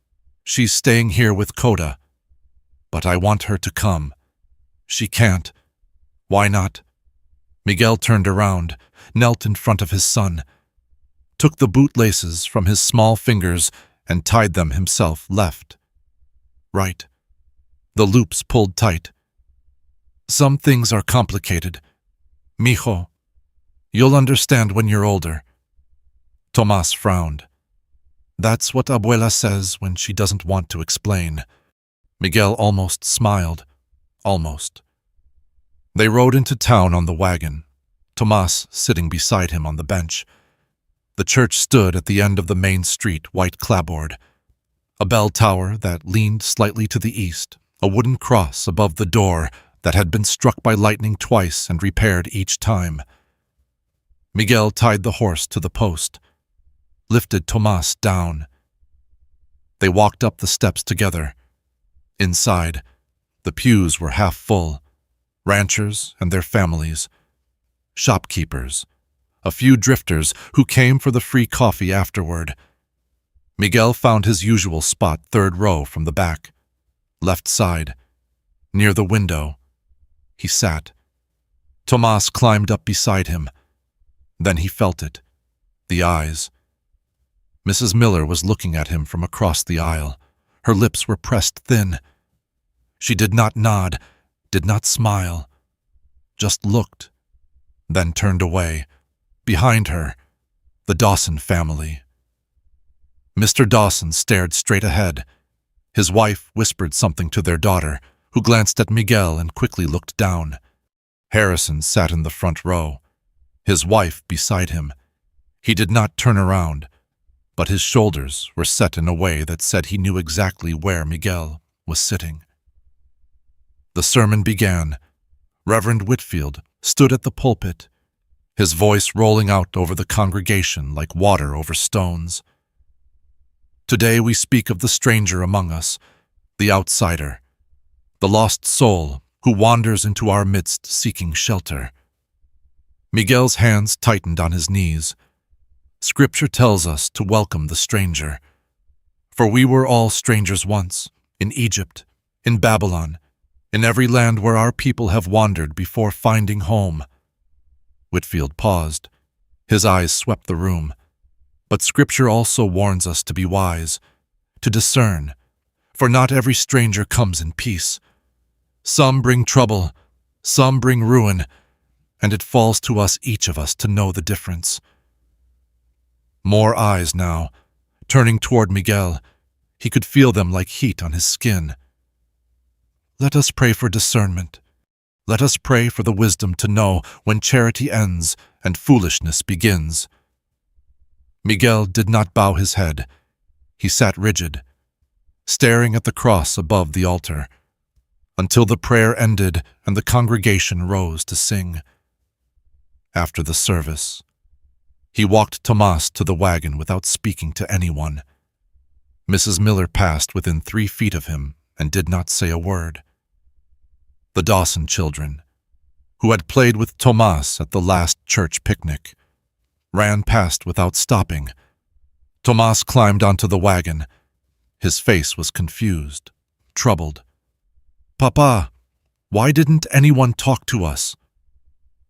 she's staying here with Coda. But I want her to come." "She can't." "Why not?" Miguel turned around, knelt in front of his son, took the bootlaces from his small fingers and tied them himself left, right. The loops pulled tight. "Some things are complicated. Mijo, you'll understand when you're older." Tomas frowned. "That's what Abuela says when she doesn't want to explain." Miguel almost smiled. Almost. They rode into town on the wagon, Tomas sitting beside him on the bench. The church stood at the end of the main street, white clapboard. A bell tower that leaned slightly to the east, a wooden cross above the door that had been struck by lightning twice and repaired each time. Miguel tied the horse to the post, lifted Tomas down. They walked up the steps together. Inside, the pews were half full. Ranchers and their families, shopkeepers, a few drifters who came for the free coffee afterward. Miguel found his usual spot, third row from the back, left side, near the window. He sat. Tomas climbed up beside him. Then he felt it, the eyes. Mrs. Miller was looking at him from across the aisle. Her lips were pressed thin. She did not nod, did not smile, just looked, then turned away. Behind her, the Dawson family. Mr. Dawson stared straight ahead. His wife whispered something to their daughter, who glanced at Miguel and quickly looked down. Harrison sat in the front row, his wife beside him. He did not turn around, but his shoulders were set in a way that said he knew exactly where Miguel was sitting. The sermon began. Reverend Whitfield stood at the pulpit, his voice rolling out over the congregation like water over stones. "Today we speak of the stranger among us, the outsider, the lost soul who wanders into our midst seeking shelter." Miguel's hands tightened on his knees. Scripture tells us to welcome the stranger. For we were all strangers once, in Egypt, in Babylon, in every land where our people have wandered before finding home. Whitfield paused. His eyes swept the room. But Scripture also warns us to be wise, to discern, for not every stranger comes in peace. Some bring trouble, some bring ruin, and it falls to us, each of us, to know the difference. More eyes now, turning toward Miguel. He could feel them like heat on his skin. Let us pray for discernment. Let us pray for the wisdom to know when charity ends and foolishness begins. Miguel did not bow his head. He sat rigid, staring at the cross above the altar, until the prayer ended and the congregation rose to sing. After the service, he walked Tomas to the wagon without speaking to anyone. Mrs. Miller passed within 3 feet of him and did not say a word. The Dawson children, who had played with Tomas at the last church picnic, ran past without stopping. Tomas climbed onto the wagon. His face was confused, troubled. "Papa, why didn't anyone talk to us?"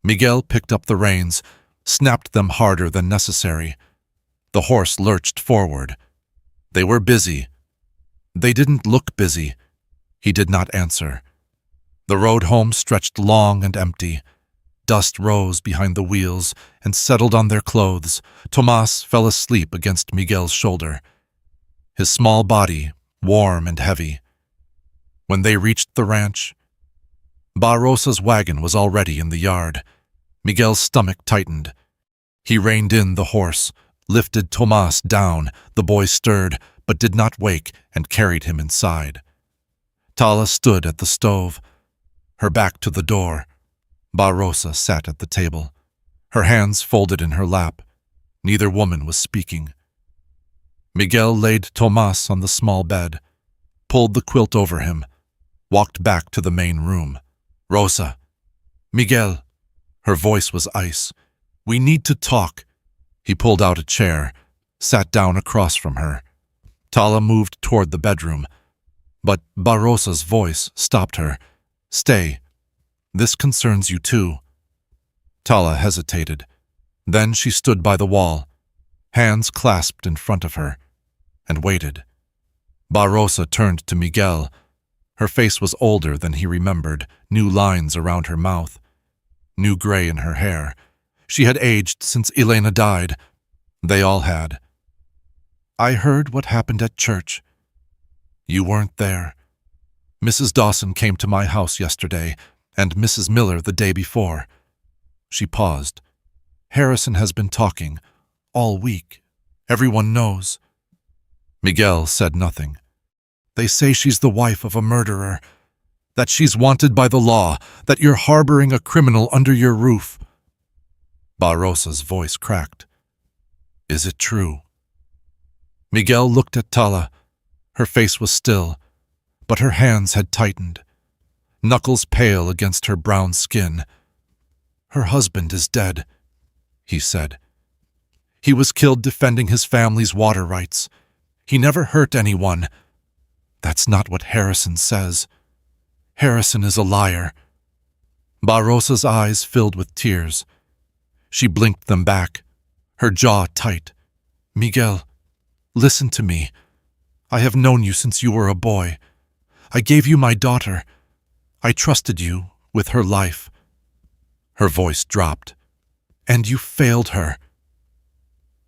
Miguel picked up the reins, snapped them harder than necessary. The horse lurched forward. They were busy. They didn't look busy. He did not answer. The road home stretched long and empty. Dust rose behind the wheels and settled on their clothes. Tomas fell asleep against Miguel's shoulder, his small body warm and heavy. When they reached the ranch, Barrosa's wagon was already in the yard. Miguel's stomach tightened. He reined in the horse, lifted Tomas down. The boy stirred, but did not wake, and carried him inside. Tala stood at the stove, her back to the door. Barrosa sat at the table, her hands folded in her lap. Neither woman was speaking. Miguel laid Tomas on the small bed, pulled the quilt over him, walked back to the main room. "Rosa, Miguel," her voice was ice. "We need to talk." He pulled out a chair, sat down across from her. Tala moved toward the bedroom, but Barrosa's voice stopped her. "Stay. This concerns you too." Tala hesitated. Then she stood by the wall, hands clasped in front of her, and waited. Barrosa turned to Miguel. Her face was older than he remembered, new lines around her mouth, new gray in her hair. She had aged since Elena died. They all had. "I heard what happened at church." "You weren't there. Mrs. Dawson came to my house yesterday, and Mrs. Miller the day before." She paused. "Harrison has been talking all week. Everyone knows." Miguel said nothing. "They say she's the wife of a murderer, that she's wanted by the law, that you're harboring a criminal under your roof." Barrosa's voice cracked. "Is it true?" Miguel looked at Tala. Her face was still, but her hands had tightened, knuckles pale against her brown skin. "Her husband is dead," he said. "He was killed defending his family's water rights. He never hurt anyone. That's not what Harrison says. Harrison is a liar." Barrosa's eyes filled with tears. She blinked them back, her jaw tight. "Miguel, listen to me. I have known you since you were a boy. I gave you my daughter. I trusted you with her life." Her voice dropped. "And you failed her."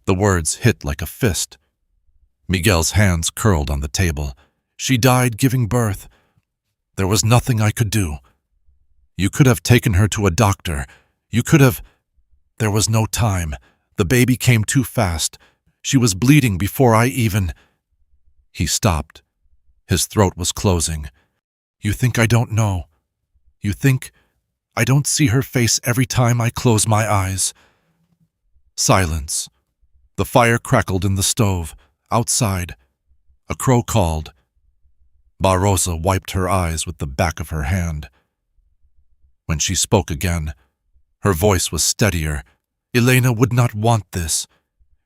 The words hit like a fist. Miguel's hands curled on the table. "She died giving birth. There was nothing I could do. You could have taken her to a doctor. You could have... There was no time. The baby came too fast. She was bleeding before I even..." He stopped. His throat was closing. "You think I don't know? You think I don't see her face every time I close my eyes?" Silence. The fire crackled in the stove. Outside, a crow called. Barrosa wiped her eyes with the back of her hand. When she spoke again, her voice was steadier. "Elena would not want this.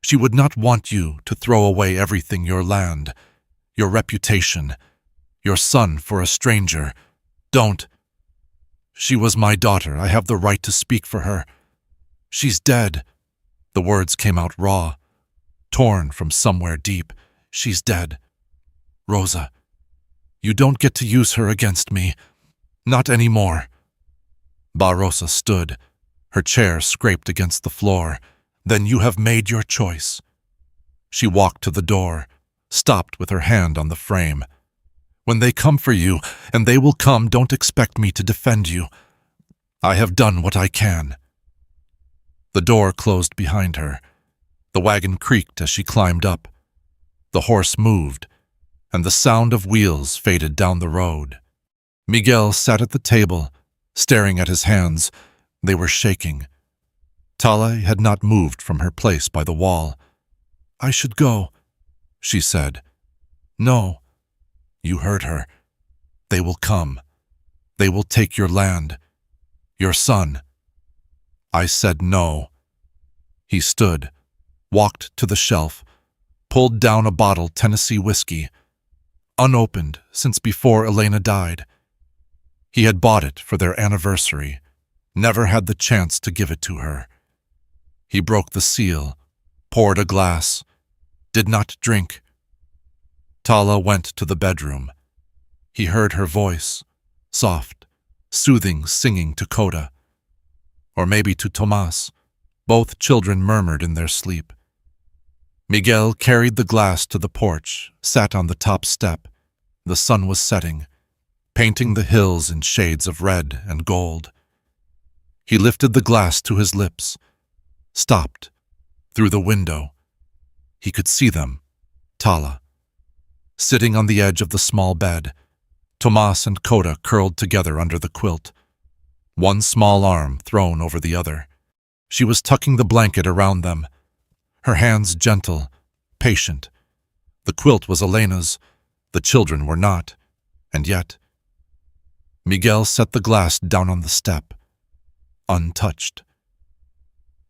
She would not want you to throw away everything, your land, your reputation, your son for a stranger. Don't. She was my daughter. I have the right to speak for her. She's dead." The words came out raw, torn from somewhere deep. "She's dead. Rosa, you don't get to use her against me. Not anymore." Barrosa stood. Her chair scraped against the floor. "Then you have made your choice." She walked to the door, stopped with her hand on the frame. "When they come for you, and they will come, don't expect me to defend you. I have done what I can." The door closed behind her. The wagon creaked as she climbed up. The horse moved, and the sound of wheels faded down the road. Miguel sat at the table, staring at his hands. They were shaking. Tala had not moved from her place by the wall. "I should go," she said. "No." You heard her. "They will come. They will take your land, your son." I said no. He stood, walked to the shelf, pulled down a bottle Tennessee whiskey, unopened since before Elena died. He had bought it for their anniversary, never had the chance to give it to her. He broke the seal, poured a glass, did not drink. Tala went to the bedroom. He heard her voice, soft, soothing, singing to Coda. Or maybe to Tomas. Both children murmured in their sleep. Miguel carried the glass to the porch, sat on the top step. The sun was setting, painting the hills in shades of red and gold. He lifted the glass to his lips, stopped. Through the window, he could see them, Tala, sitting on the edge of the small bed, Tomas and Coda curled together under the quilt, one small arm thrown over the other. She was tucking the blanket around them, her hands gentle, patient. The quilt was Elena's, the children were not, and yet. Miguel set the glass down on the step, untouched.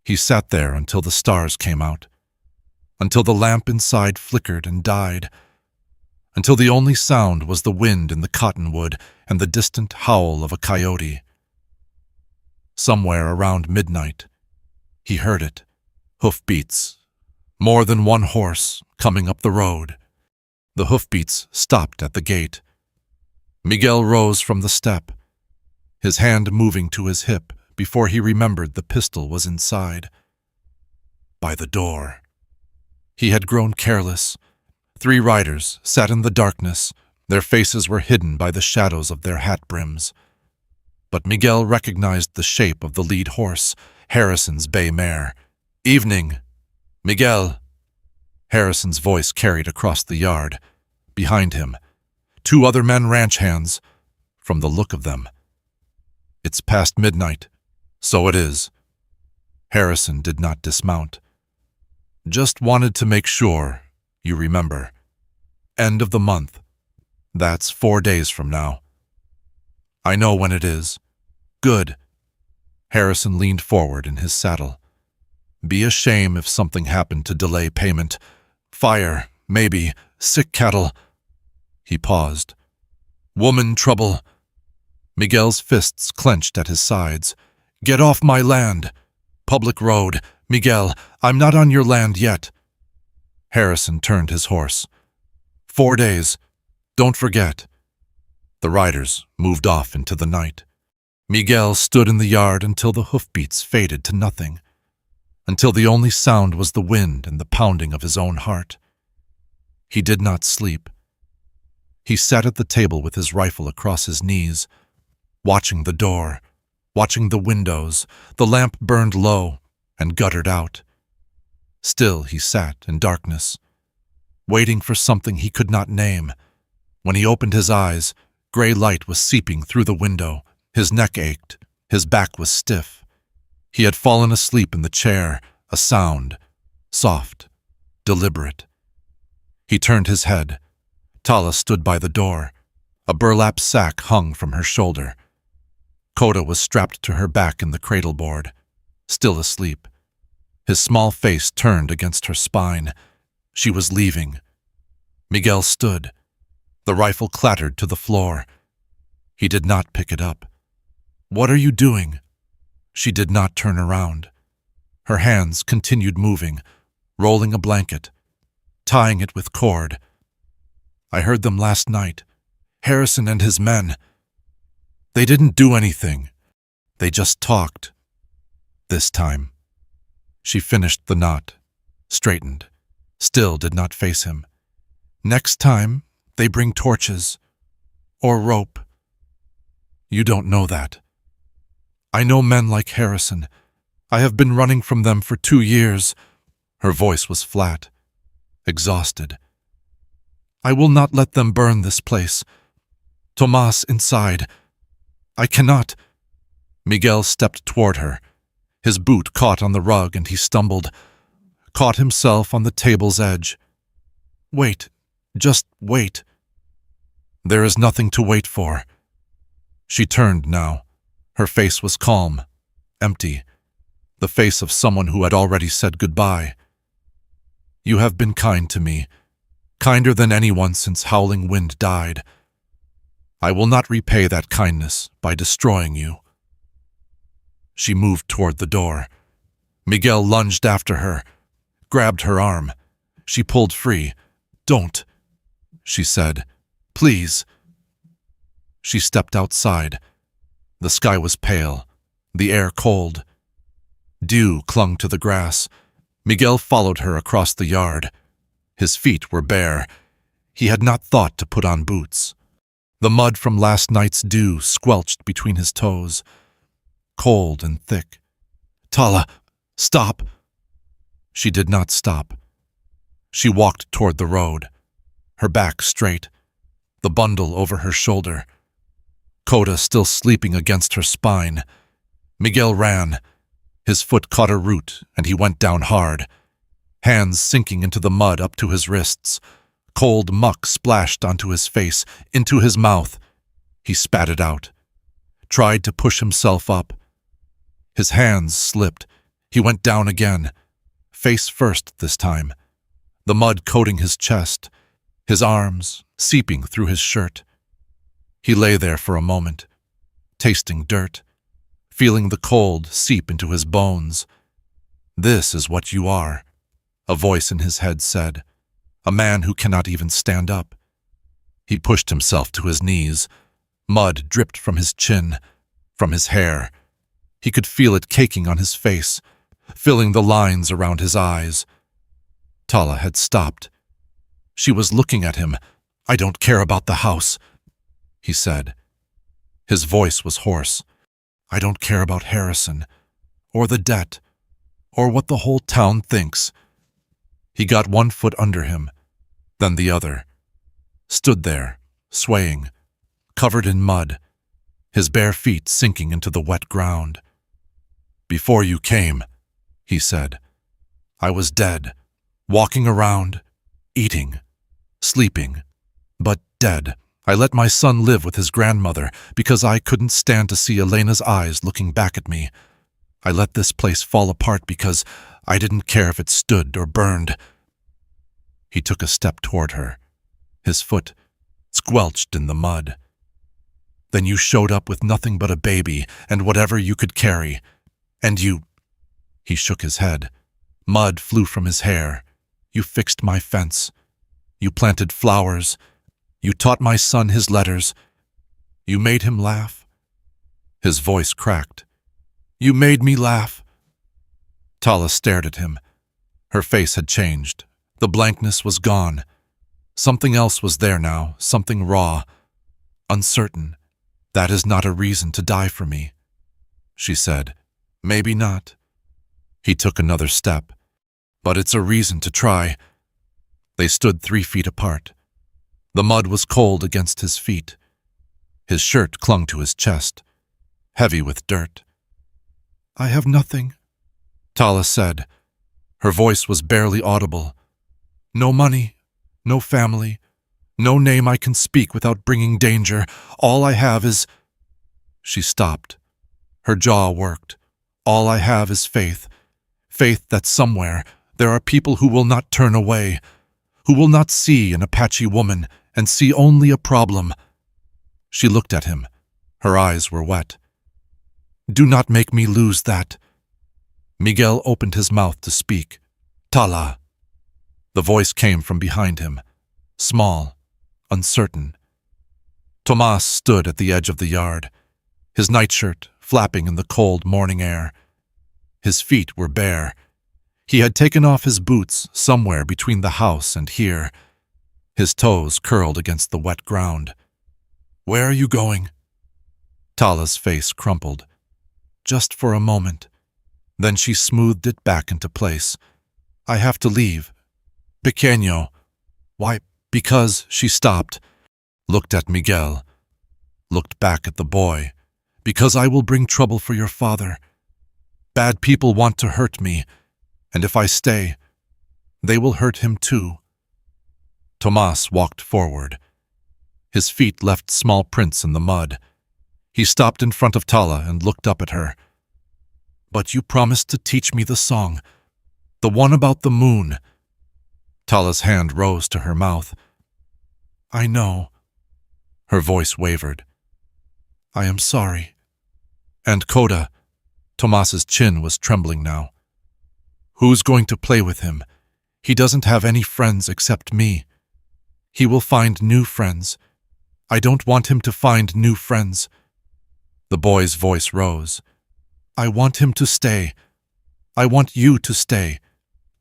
He sat there until the stars came out, until the lamp inside flickered and died, until the only sound was the wind in the cottonwood and the distant howl of a coyote. Somewhere around midnight, he heard it, hoofbeats, more than one horse coming up the road. The hoofbeats stopped at the gate. Miguel rose from the step, his hand moving to his hip before he remembered the pistol was inside. By the door. He had grown careless. 3 riders sat in the darkness. Their faces were hidden by the shadows of their hat brims. But Miguel recognized the shape of the lead horse, Harrison's bay mare. "Evening, Miguel." Harrison's voice carried across the yard. Behind him, 2 other men ranch hands, from the look of them. "It's past midnight." "So it is." Harrison did not dismount. "Just wanted to make sure, you remember. End of the month. That's 4 days from now." "I know when it is." "Good." Harrison leaned forward in his saddle. "Be a shame if something happened to delay payment. Fire, maybe, sick cattle." He paused. "Woman trouble." Miguel's fists clenched at his sides. "Get off my land. Public road. Miguel, I'm not on your land yet." Harrison turned his horse. 4 days. Don't forget." The riders moved off into the night. Miguel stood in the yard until the hoofbeats faded to nothing, until the only sound was the wind and the pounding of his own heart. He did not sleep. He sat at the table with his rifle across his knees, watching the door, watching the windows. The lamp burned low and guttered out. Still he sat in darkness, waiting for something he could not name. When he opened his eyes, gray light was seeping through the window. His neck ached. His back was stiff. He had fallen asleep in the chair, a sound, soft, deliberate. He turned his head. Tala stood by the door. A burlap sack hung from her shoulder. Coda was strapped to her back in the cradleboard, still asleep. His small face turned against her spine. She was leaving. Miguel stood. The rifle clattered to the floor. He did not pick it up. "What are you doing?" She did not turn around. Her hands continued moving, rolling a blanket, tying it with cord. "I heard them last night. Harrison and his men. They didn't do anything. They just talked. This time." She finished the knot, straightened, still did not face him. "Next time, they bring torches. Or rope. You don't know that. I know men like Harrison. I have been running from them for 2 years. Her voice was flat, exhausted. "I will not let them burn this place. Tomas inside. I cannot." Miguel stepped toward her. His boot caught on the rug and he stumbled, caught himself on the table's edge. "Wait, just wait." "There is nothing to wait for." She turned now. Her face was calm, empty, the face of someone who had already said goodbye. "You have been kind to me, kinder than anyone since Howling Wind died. I will not repay that kindness by destroying you." She moved toward the door. Miguel lunged after her, grabbed her arm. She pulled free. "Don't." she said. Please. She stepped outside. The sky was pale, the air cold. Dew clung to the grass. Miguel followed her across the yard. His feet were bare. He had not thought to put on boots. The mud from last night's dew squelched between his toes, cold and thick. Tala, stop! She did not stop. She walked toward the road, her back straight, the bundle over her shoulder. Coda still sleeping against her spine. Miguel ran. His foot caught a root, and he went down hard, hands sinking into the mud up to his wrists. Cold muck splashed onto his face, into his mouth. He spat it out, tried to push himself up. His hands slipped. He went down again, face first this time, the mud coating his chest, his arms seeping through his shirt. He lay there for a moment, tasting dirt, feeling the cold seep into his bones. This is what you are, a voice in his head said. A man who cannot even stand up. He pushed himself to his knees. Mud dripped from his chin, from his hair. He could feel it caking on his face, filling the lines around his eyes. Tala had stopped. She was looking at him. I don't care about the house, he said. His voice was hoarse. I don't care about Harrison, or the debt, or what the whole town thinks. He got one foot under him, then the other, stood there, swaying, covered in mud, his bare feet sinking into the wet ground. Before you came, he said, I was dead, walking around, eating, sleeping, but dead. I let my son live with his grandmother because I couldn't stand to see Elena's eyes looking back at me. I let this place fall apart because I didn't care if it stood or burned. He took a step toward her, his foot squelched in the mud. Then you showed up with nothing but a baby and whatever you could carry, and you... He shook his head. Mud flew from his hair. You fixed my fence. You planted flowers. You taught my son his letters. You made him laugh. His voice cracked. You made me laugh. Tala stared at him. Her face had changed. The blankness was gone. Something else was there now, something raw, uncertain. That is not a reason to die for me, she said. Maybe not. He took another step. But it's a reason to try. They stood 3 feet apart. The mud was cold against his feet. His shirt clung to his chest, heavy with dirt. I have nothing, Tala said. Her voice was barely audible. No money, no family, no name I can speak without bringing danger. All I have is... She stopped. Her jaw worked. All I have is faith. Faith that somewhere there are people who will not turn away, who will not see an Apache woman and see only a problem. She looked at him. Her eyes were wet. Do not make me lose that. Miguel opened his mouth to speak. Tala. The voice came from behind him, small, uncertain. Tomas stood at the edge of the yard, his nightshirt flapping in the cold morning air. His feet were bare. He had taken off his boots somewhere between the house and here. His toes curled against the wet ground. Where are you going? Tala's face crumpled. Just for a moment. Then she smoothed it back into place. I have to leave. Pequeño. Why, because she stopped, looked at Miguel, looked back at the boy. Because I will bring trouble for your father. Bad people want to hurt me, and if I stay, they will hurt him too. Tomas walked forward. His feet left small prints in the mud. He stopped in front of Tala and looked up at her. But you promised to teach me the song, the one about the moon. Tala's hand rose to her mouth. I know. Her voice wavered. I am sorry. And Coda, Tomas's chin was trembling now. Who's going to play with him? He doesn't have any friends except me. He will find new friends. I don't want him to find new friends. The boy's voice rose. I want him to stay. I want you to stay.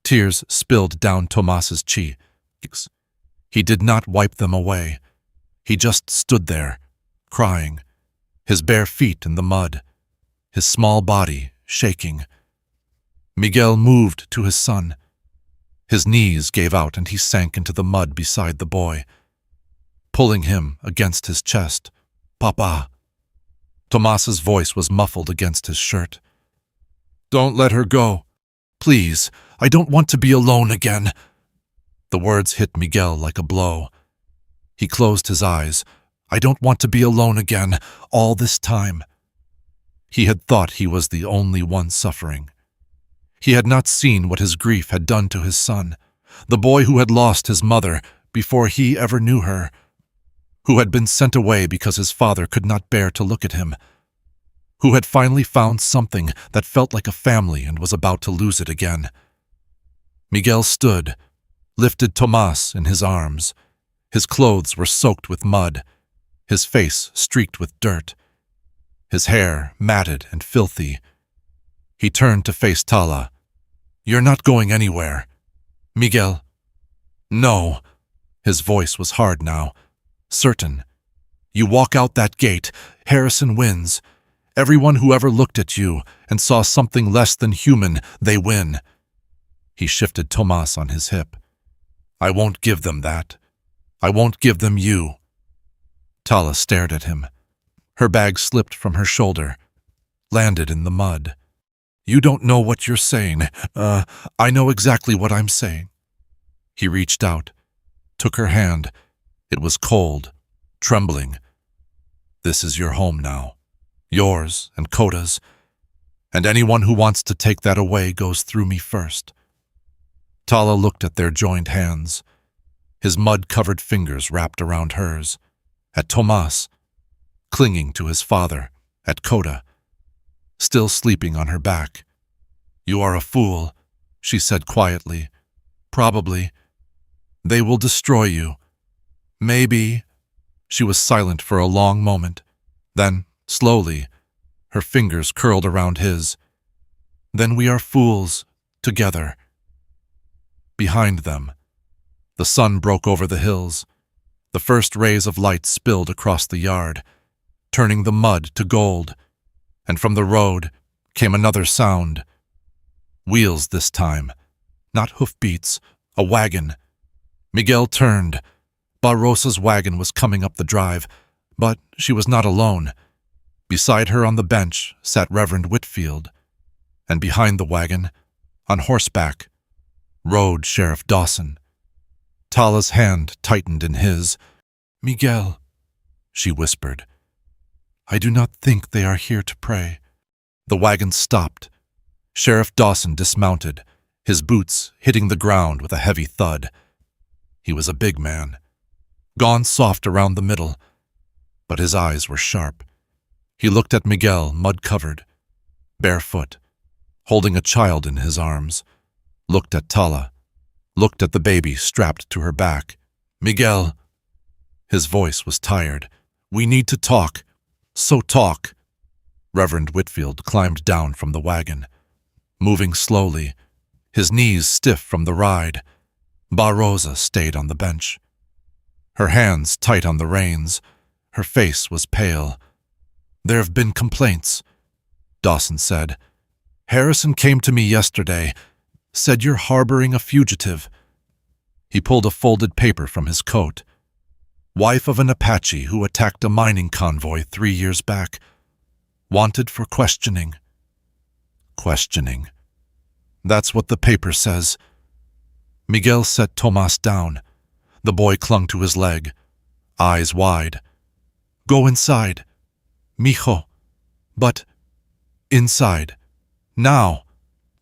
Tears spilled down Tomas's cheeks. He did not wipe them away. He just stood there, crying, his bare feet in the mud, his small body shaking. Miguel moved to his son. His knees gave out and he sank into the mud beside the boy, pulling him against his chest. Papa. Tomas's voice was muffled against his shirt. Don't let her go. Please, I don't want to be alone again. The words hit Miguel like a blow. He closed his eyes. I don't want to be alone again, all this time. He had thought he was the only one suffering. He had not seen what his grief had done to his son, the boy who had lost his mother before he ever knew her, who had been sent away because his father could not bear to look at him, who had finally found something that felt like a family and was about to lose it again. Miguel stood, lifted Tomas in his arms. His clothes were soaked with mud, his face streaked with dirt, his hair matted and filthy. He turned to face Tala. You're not going anywhere. Miguel. No. His voice was hard now, certain. You walk out that gate, Harrison wins. Everyone who ever looked at you and saw something less than human, they win. He shifted Tomas on his hip. I won't give them that. I won't give them you. Tala stared at him. Her bag slipped from her shoulder, landed in the mud. You don't know what you're saying. I know exactly what I'm saying. He reached out, took her hand. It was cold, trembling. This is your home now. Yours and Koda's. And anyone who wants to take that away goes through me first. Tala looked at their joined hands, his mud-covered fingers wrapped around hers, at Tomas, clinging to his father, at Koda, still sleeping on her back. You are a fool, she said quietly. Probably. They will destroy you. Maybe. She was silent for a long moment. Then, slowly, her fingers curled around his. Then we are fools, together. Behind them, the sun broke over the hills. The first rays of light spilled across the yard, turning the mud to gold. And from the road came another sound. Wheels this time, not hoofbeats, a wagon. Miguel turned. Barrosa's wagon was coming up the drive, but she was not alone. Beside her on the bench sat Reverend Whitfield, and behind the wagon, on horseback, rode Sheriff Dawson. Tala's hand tightened in his. Miguel, she whispered, I do not think they are here to pray. The wagon stopped. Sheriff Dawson dismounted, his boots hitting the ground with a heavy thud. He was a big man, gone soft around the middle, but his eyes were sharp. He looked at Miguel, mud-covered, barefoot, holding a child in his arms, looked at Tala, looked at the baby strapped to her back. Miguel. His voice was tired. We need to talk. So talk. Reverend Whitfield climbed down from the wagon, moving slowly, his knees stiff from the ride. Barrosa stayed on the bench, her hands tight on the reins. Her face was pale. There have been complaints, Dawson said. Harrison came to me yesterday, said you're harboring a fugitive. He pulled a folded paper from his coat. Wife of an Apache who attacked a mining convoy 3 years back. Wanted for questioning. Questioning. That's what the paper says. Miguel set Tomas down. The boy clung to his leg, eyes wide. Go inside. Mijo. But inside. Now.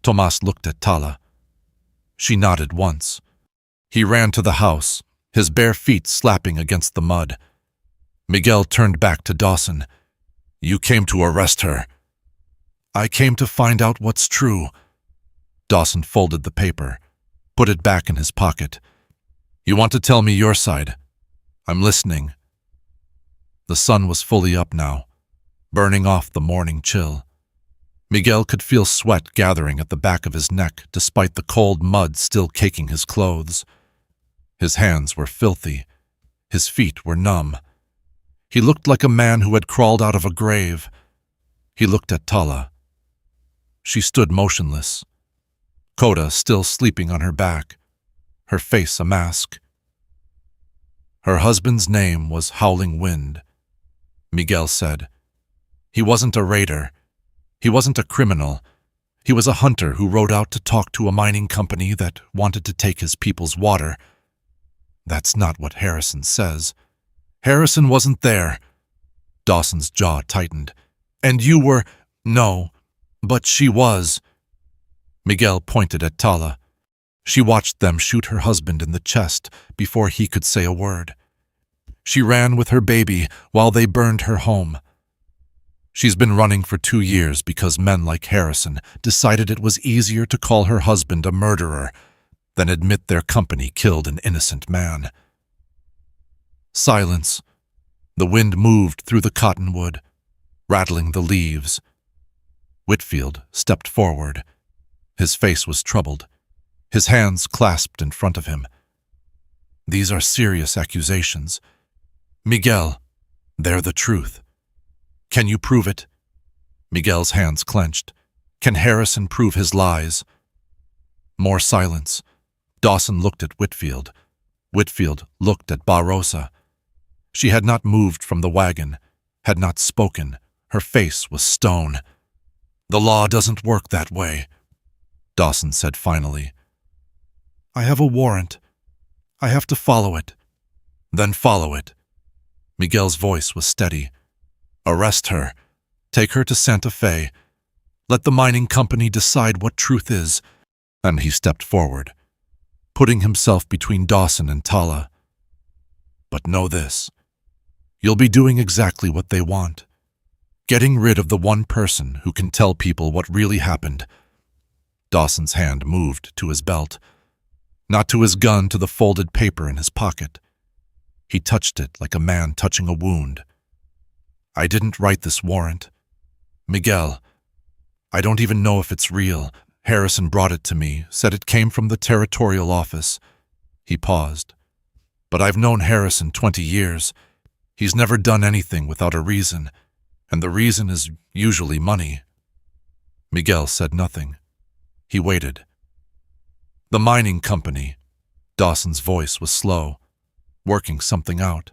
Tomas looked at Tala. She nodded once. He ran to the house, his bare feet slapping against the mud. Miguel turned back to Dawson. You came to arrest her. I came to find out what's true. Dawson folded the paper, put it back in his pocket. You want to tell me your side, I'm listening. The sun was fully up now, burning off the morning chill. Miguel could feel sweat gathering at the back of his neck despite the cold mud still caking his clothes. His hands were filthy. His feet were numb. He looked like a man who had crawled out of a grave. He looked at Tala. She stood motionless. Coda still sleeping on her back, her face a mask. Her husband's name was Howling Wind, Miguel said. He wasn't a raider. He wasn't a criminal. He was a hunter who rode out to talk to a mining company that wanted to take his people's water. That's not what Harrison says. Harrison wasn't there. Dawson's jaw tightened. And you were… No, but she was. Miguel pointed at Tala. She watched them shoot her husband in the chest before he could say a word. She ran with her baby while they burned her home. She's been running for 2 years because men like Harrison decided it was easier to call her husband a murderer than admit their company killed an innocent man. Silence. The wind moved through the cottonwood, rattling the leaves. Whitfield stepped forward. His face was troubled, his hands clasped in front of him. These are serious accusations. Miguel, they're the truth. Can you prove it? Miguel's hands clenched. Can Harrison prove his lies? More silence. Dawson looked at Whitfield. Whitfield looked at Barrosa. She had not moved from the wagon, had not spoken. Her face was stone. The law doesn't work that way, Dawson said finally. I have a warrant. I have to follow it. Then follow it. Miguel's voice was steady. Arrest her. Take her to Santa Fe. Let the mining company decide what truth is. And he stepped forward, putting himself between Dawson and Tala. But know this. You'll be doing exactly what they want. Getting rid of the one person who can tell people what really happened. Dawson's hand moved to his belt, not to his gun, to the folded paper in his pocket. He touched it like a man touching a wound. I didn't write this warrant. Miguel, I don't even know if it's real. Harrison brought it to me, said it came from the territorial office. He paused. But I've known Harrison 20 years. He's never done anything without a reason, and the reason is usually money. Miguel said nothing. He waited. The mining company. Dawson's voice was slow, working something out.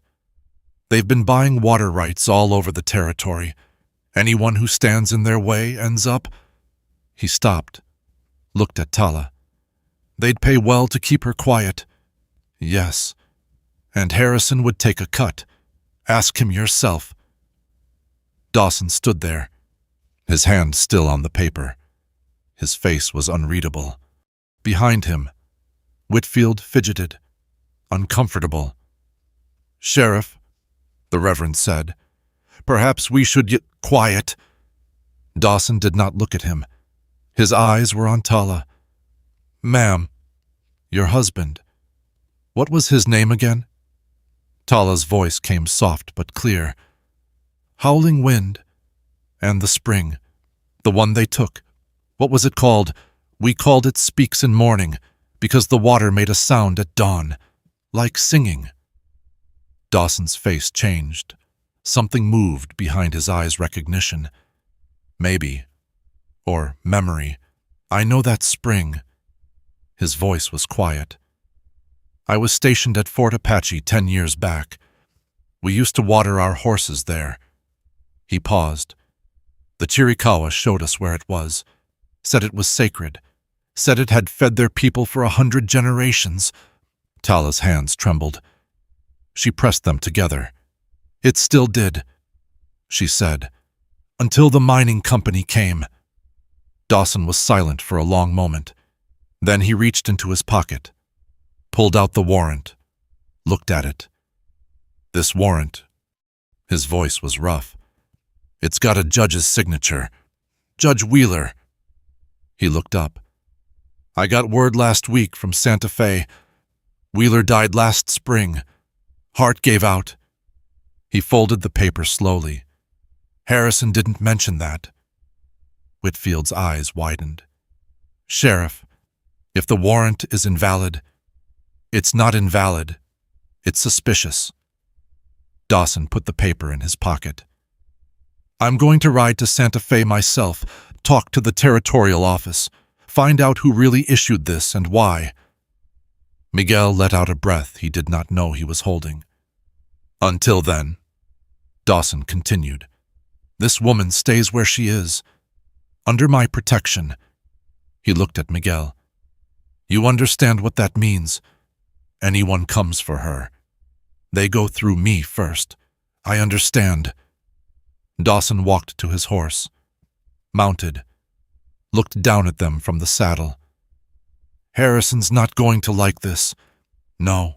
They've been buying water rights all over the territory. Anyone who stands in their way ends up… He stopped, looked at Tala. They'd pay well to keep her quiet. Yes. And Harrison would take a cut. Ask him yourself. Dawson stood there, his hand still on the paper. His face was unreadable. Behind him, Whitfield fidgeted, uncomfortable. Sheriff, the Reverend said, perhaps we should get quiet. Dawson did not look at him. His eyes were on Tala. Ma'am, your husband. What was his name again? Tala's voice came soft but clear. Howling Wind. And the spring. The one they took. What was it called? We called it Speaks in Morning, because the water made a sound at dawn, like singing. Dawson's face changed. Something moved behind his eyes' recognition. Maybe. Or memory. I know that spring. His voice was quiet. I was stationed at Fort Apache 10 years back. We used to water our horses there. He paused. The Chiricahua showed us where it was, said it was sacred, said it had fed their people for 100 generations. Tala's hands trembled. She pressed them together. It still did, she said, until the mining company came. Dawson was silent for a long moment. Then he reached into his pocket, pulled out the warrant, looked at it. This warrant, his voice was rough. It's got a judge's signature. Judge Wheeler. He looked up. I got word last week from Santa Fe. Wheeler died last spring. Heart gave out. He folded the paper slowly. Harrison didn't mention that. Whitfield's eyes widened. Sheriff, if the warrant is invalid, it's not invalid. It's suspicious. Dawson put the paper in his pocket. I'm going to ride to Santa Fe myself, talk to the territorial office, find out who really issued this and why. Miguel let out a breath he did not know he was holding. Until then, Dawson continued, this woman stays where she is, under my protection. He looked at Miguel. You understand what that means. Anyone comes for her. They go through me first. I understand. Dawson walked to his horse, mounted, looked down at them from the saddle. Harrison's not going to like this. No.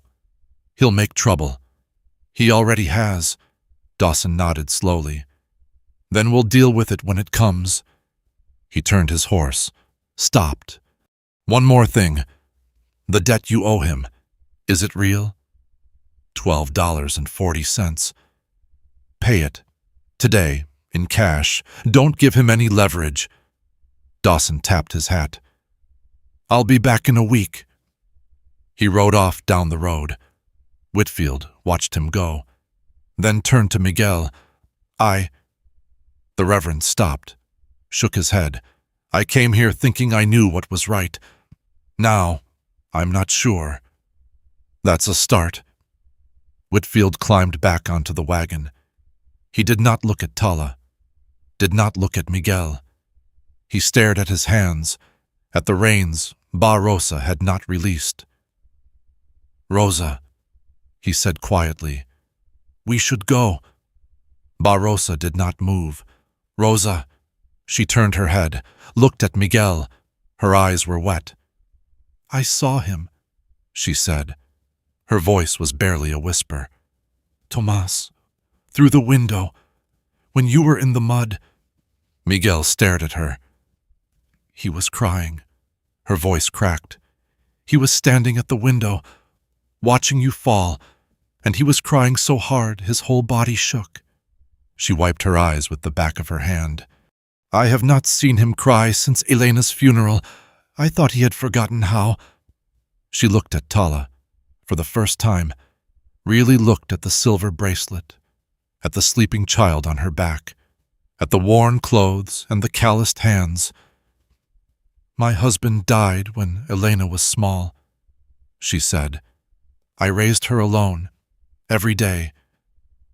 He'll make trouble. He already has. Dawson nodded slowly. Then we'll deal with it when it comes. He turned his horse, stopped. One more thing. The debt you owe him. Is it real? $12.40. Pay it. Today, in cash. Don't give him any leverage. Dawson tapped his hat. I'll be back in a week. He rode off down the road. Whitfield watched him go, then turned to Miguel. The Reverend stopped, shook his head. I came here thinking I knew what was right. Now, I'm not sure. That's a start. Whitfield climbed back onto the wagon. He did not look at Tala, did not look at Miguel. He stared at his hands, at the reins Rosa had not released. Rosa, he said quietly, we should go. Rosa did not move. Rosa, she turned her head, looked at Miguel. Her eyes were wet. I saw him, she said. Her voice was barely a whisper. Tomas, through the window, when you were in the mud. Miguel stared at her. He was crying. Her voice cracked. He was standing at the window, watching you fall, and he was crying so hard his whole body shook. She wiped her eyes with the back of her hand. I have not seen him cry since Elena's funeral. I thought he had forgotten how. She looked at Tala, for the first time, really looked at the silver bracelet, at the sleeping child on her back, at the worn clothes and the calloused hands. My husband died when Elena was small, she said. I raised her alone, every day.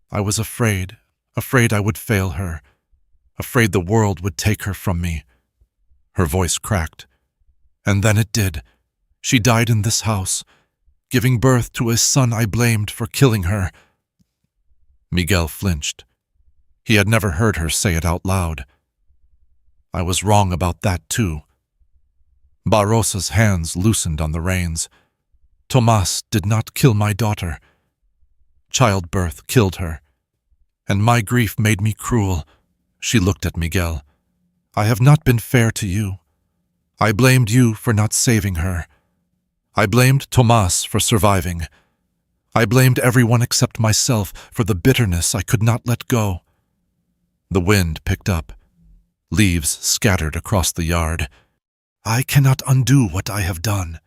I was afraid I would fail her, afraid the world would take her from me. Her voice cracked. And then it did. She died in this house, giving birth to a son I blamed for killing her. Miguel flinched. He had never heard her say it out loud. I was wrong about that too. Rosa's hands loosened on the reins. Tomas did not kill my daughter. Childbirth killed her. And my grief made me cruel. She looked at Miguel. I have not been fair to you. I blamed you for not saving her. I blamed Tomas for surviving. I blamed everyone except myself for the bitterness I could not let go. The wind picked up. Leaves scattered across the yard. I cannot undo what I have done.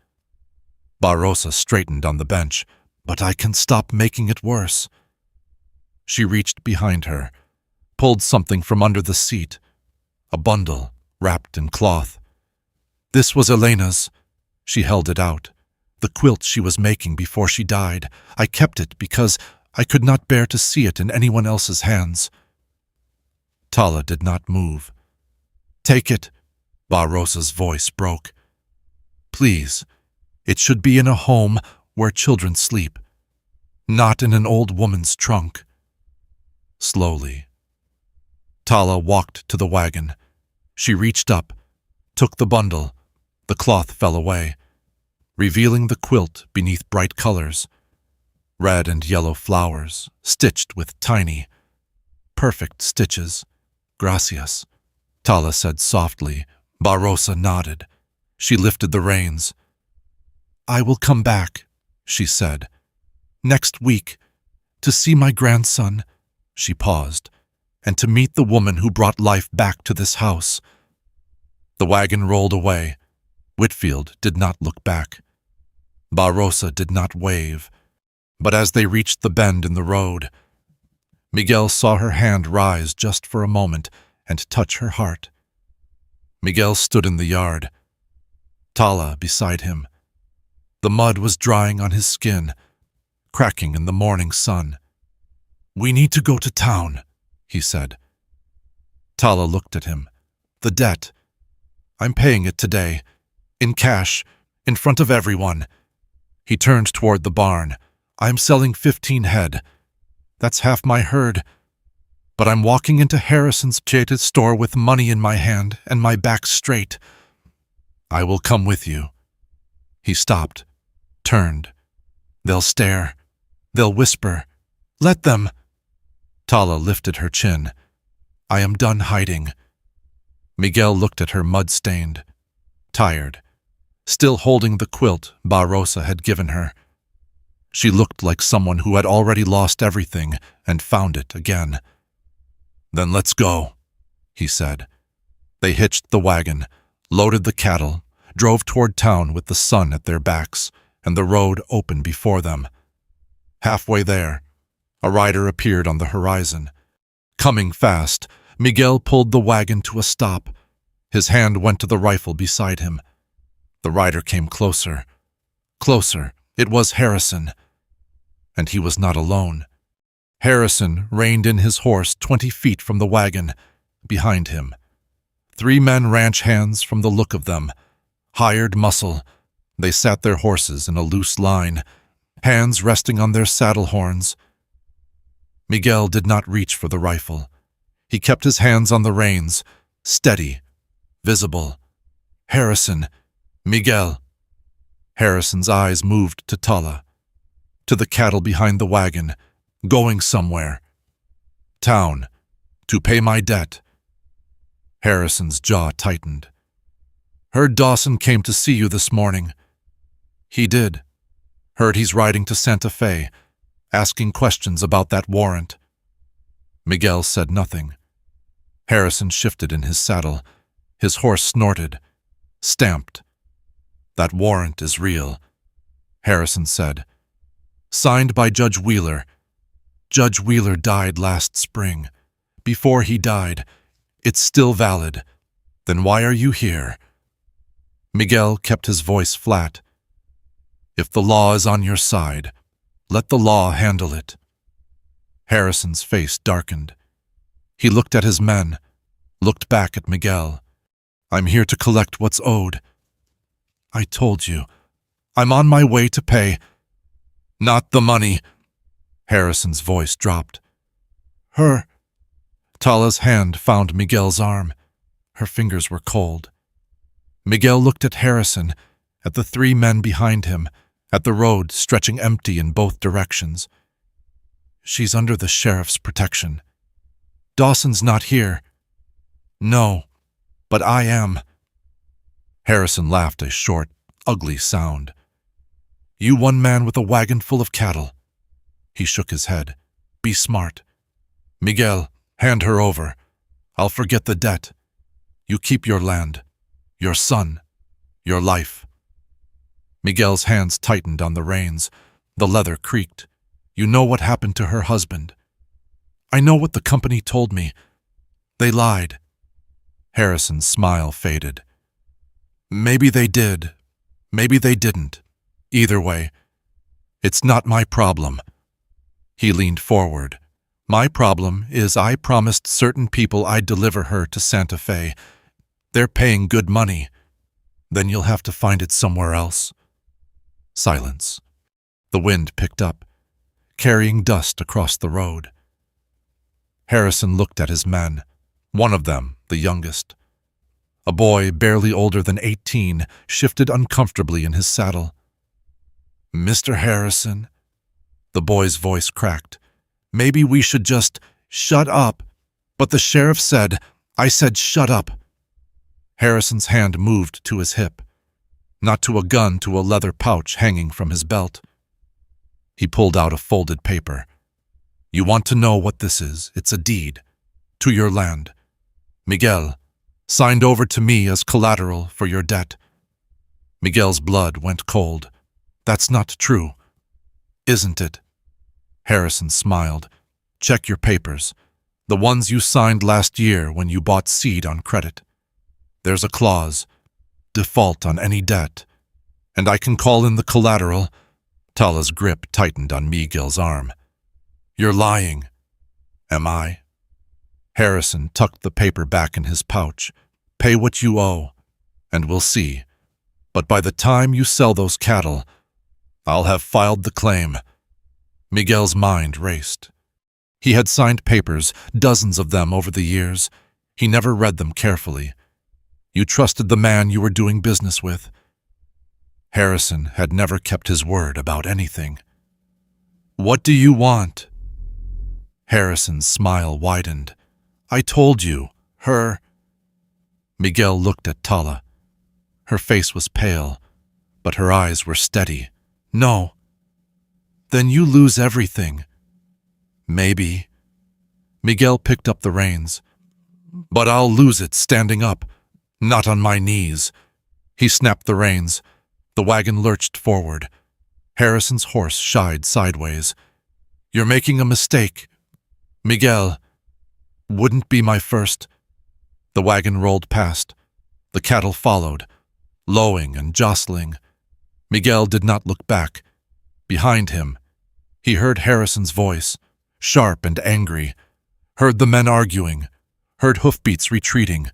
Rosa straightened on the bench, but I can stop making it worse. She reached behind her, pulled something from under the seat, a bundle wrapped in cloth. This was Elena's. She held it out, the quilt she was making before she died. I kept it because I could not bear to see it in anyone else's hands. Tala did not move. Take it, Rosa's voice broke. Please, it should be in a home where children sleep, not in an old woman's trunk. Slowly, Tala walked to the wagon. She reached up, took the bundle. The cloth fell away, revealing the quilt beneath bright colors. Red and yellow flowers, stitched with tiny, perfect stitches. Gracias, Tala said softly. Rosa nodded. She lifted the reins. I will come back, she said. Next week, To see my grandson, she paused, and to meet the woman who brought life back to this house. The wagon rolled away. Whitfield did not look back. Barrosa did not wave. But as they reached the bend in the road, Miguel saw her hand rise just for a moment and touch her heart. Miguel stood in the yard, Tala beside him. The mud was drying on his skin, cracking in the morning sun. "We need to go to town," he said. Tala looked at him. "The debt. I'm paying it today, in cash, in front of everyone." He turned toward the barn. "I'm selling 15 head. That's half my herd. But I'm walking into Harrison's jaded store with money in my hand and my back straight. I will come with you." He stopped, turned. "They'll stare. They'll whisper. Let them." Tala lifted her chin. "I am done hiding." Miguel looked at her mud-stained, tired, still holding the quilt Barrosa had given her. She looked like someone who had already lost everything and found it again. "Then let's go," he said. They hitched the wagon, loaded the cattle, drove toward town with the sun at their backs and the road open before them. Halfway there, a rider appeared on the horizon. Coming fast, Miguel pulled the wagon to a stop. His hand went to the rifle beside him. The rider came closer. Closer. It was Harrison. And he was not alone. Harrison reined in his horse 20 feet from the wagon, behind him. 3 men ranch hands from the look of them. Hired muscle. They sat their horses in a loose line, hands resting on their saddle horns. Miguel did not reach for the rifle. He kept his hands on the reins, steady, visible. "Harrison, Miguel." Harrison's eyes moved to Tala, to the cattle behind the wagon, going somewhere. "Town, to pay my debt." Harrison's jaw tightened. "Heard Dawson came to see you this morning." "He did. Heard he's riding to Santa Fe, asking questions about that warrant." Miguel said nothing. Harrison shifted in his saddle. His horse snorted, stamped. "That warrant is real," Harrison said. "Signed by Judge Wheeler. Judge Wheeler died last spring. Before he died, it's still valid. Then why are you here?" Miguel kept his voice flat. "If the law is on your side, let the law handle it." Harrison's face darkened. He looked at his men, looked back at Miguel. "I'm here to collect what's owed." "I told you. I'm on my way to pay." "Not the money." Harrison's voice dropped. "Her." Tala's hand found Miguel's arm. Her fingers were cold. Miguel looked at Harrison, at the 3 men behind him, at the road stretching empty in both directions. "She's under the sheriff's protection. Dawson's not here." "No, but I am." Harrison laughed a short, ugly sound. "You one man with a wagon full of cattle." He shook his head. "Be smart. Miguel, hand her over. I'll forget the debt. You keep your land, your son, your life." Miguel's hands tightened on the reins. The leather creaked. "You know what happened to her husband." "I know what the company told me. They lied." Harrison's smile faded. "Maybe they did. Maybe they didn't. Either way, it's not my problem." He leaned forward. "My problem is I promised certain people I'd deliver her to Santa Fe. They're paying good money. Then you'll have to find it somewhere else." Silence. The wind picked up, carrying dust across the road. Harrison looked at his men, one of them, the youngest. A boy barely older than 18 shifted uncomfortably in his saddle. "Mr. Harrison," the boy's voice cracked, "maybe we should just shut up." "But the sheriff said," "I said shut up." Harrison's hand moved to his hip, not to a gun, to a leather pouch hanging from his belt. He pulled out a folded paper. You want to know what this is? It's a deed. To your land. Miguel, signed over to me as collateral for your debt. Miguel's blood went cold. That's not true. Isn't it? Harrison smiled. Check your papers. The ones you signed last year when you bought seed on credit. There's a clause. Default on any debt. And I can call in the collateral. Tala's grip tightened on Miguel's arm. You're lying. Am I? Harrison tucked the paper back in his pouch. Pay what you owe, and we'll see. But by the time you sell those cattle, I'll have filed the claim. Miguel's mind raced. He had signed papers, dozens of them over the years. He never read them carefully. You trusted the man you were doing business with. Harrison had never kept his word about anything. What do you want? Harrison's smile widened. I told you, her. Miguel looked at Tala. Her face was pale, but her eyes were steady. No. Then you lose everything. Maybe. Miguel picked up the reins. But I'll lose it standing up, not on my knees. He snapped the reins. The wagon lurched forward. Harrison's horse shied sideways. You're making a mistake. Miguel, wouldn't be my first. The wagon rolled past. The cattle followed, lowing and jostling. Miguel did not look back. Behind him, he heard Harrison's voice, sharp and angry, heard the men arguing, heard hoofbeats retreating,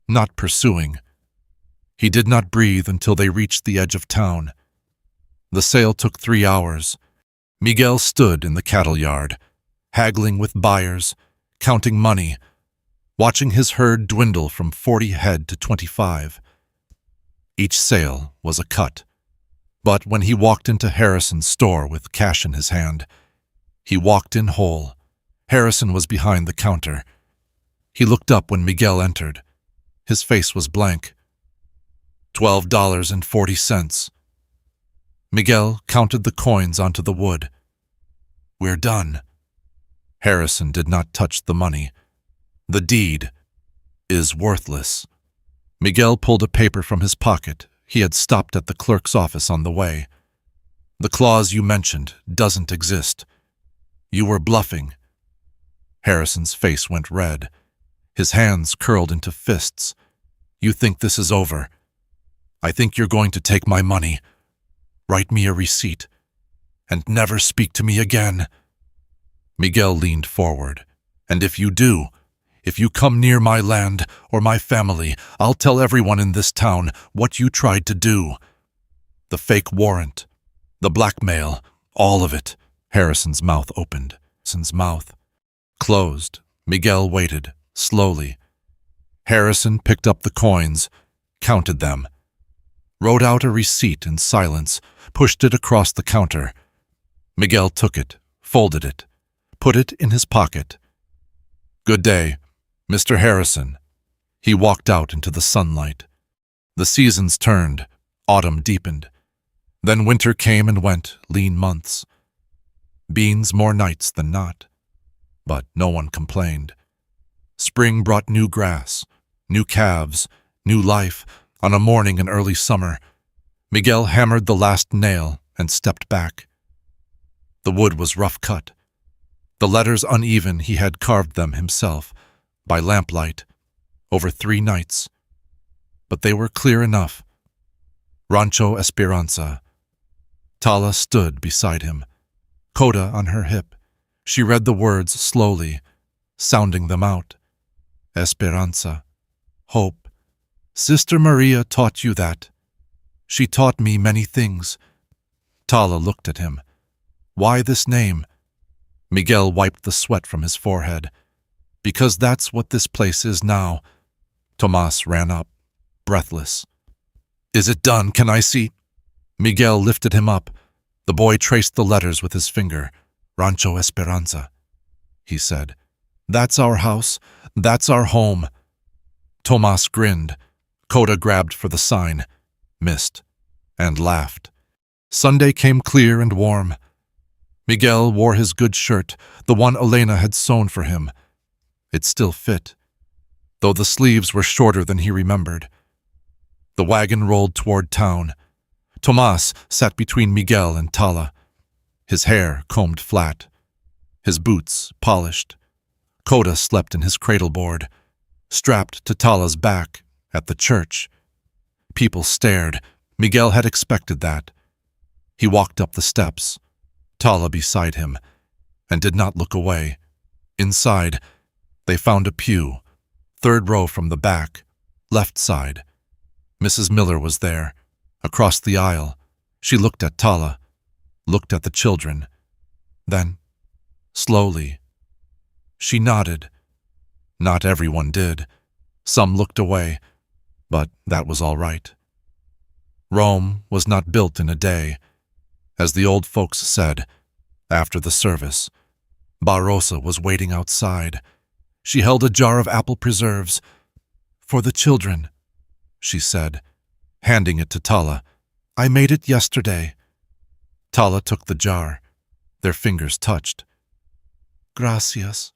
not pursuing. He did not breathe until they reached the edge of town. The sale took 3 hours. Miguel stood in the cattle yard, haggling with buyers, counting money, watching his herd dwindle from 40 head to 25. Each sale was a cut. But when he walked into Harrison's store with cash in his hand, he walked in whole. Harrison was behind the counter. He looked up when Miguel entered. His face was blank. $12.40. Miguel counted the coins onto the wood. We're done. Harrison did not touch the money. The deed is worthless. Miguel pulled a paper from his pocket. He had stopped at the clerk's office on the way. The clause you mentioned doesn't exist. You were bluffing. Harrison's face went red. His hands curled into fists. You think this is over. I think you're going to take my money, write me a receipt, and never speak to me again. Miguel leaned forward. And if you do, if you come near my land or my family, I'll tell everyone in this town what you tried to do. The fake warrant, the blackmail, all of it. Harrison's mouth opened. Harrison's mouth closed. Miguel waited, slowly. Harrison picked up the coins, counted them, wrote out a receipt in silence, pushed it across the counter. Miguel took it, folded it, put it in his pocket. Good day, Mr. Harrison. He walked out into the sunlight. The seasons turned, autumn deepened. Then winter came and went, lean months. Beans more nights than not. But no one complained. Spring brought new grass, new calves, new life. On a morning in early summer, Miguel hammered the last nail and stepped back. The wood was rough cut. The letters uneven. He had carved them himself, by lamplight, over 3 nights. But they were clear enough. Rancho Esperanza. Tala stood beside him, coda on her hip. She read the words slowly, sounding them out. Esperanza. Hope. Sister Maria taught you that. She taught me many things. Tala looked at him. Why this name? Miguel wiped the sweat from his forehead. Because that's what this place is now. Tomas ran up, breathless. Is it done? Can I see? Miguel lifted him up. The boy traced the letters with his finger. Rancho Esperanza, he said. That's our house. That's our home. Tomas grinned. Coda grabbed for the sign, missed, and laughed. Sunday came clear and warm. Miguel wore his good shirt, the one Elena had sewn for him. It still fit, though the sleeves were shorter than he remembered. The wagon rolled toward town. Tomas sat between Miguel and Tala, his hair combed flat, his boots polished. Coda slept in his cradleboard, strapped to Tala's back, at the church. People stared. Miguel had expected that. He walked up the steps, Tala beside him, and did not look away. Inside, they found a pew, third row from the back, left side. Mrs. Miller was there, across the aisle. She looked at Tala, looked at the children. Then, slowly, she nodded. Not everyone did. Some looked away, but that was all right. Rome was not built in a day. As the old folks said, after the service, Barrosa was waiting outside. She held a jar of apple preserves. "For the children," she said, handing it to Tala. "I made it yesterday." Tala took the jar. Their fingers touched. "Gracias,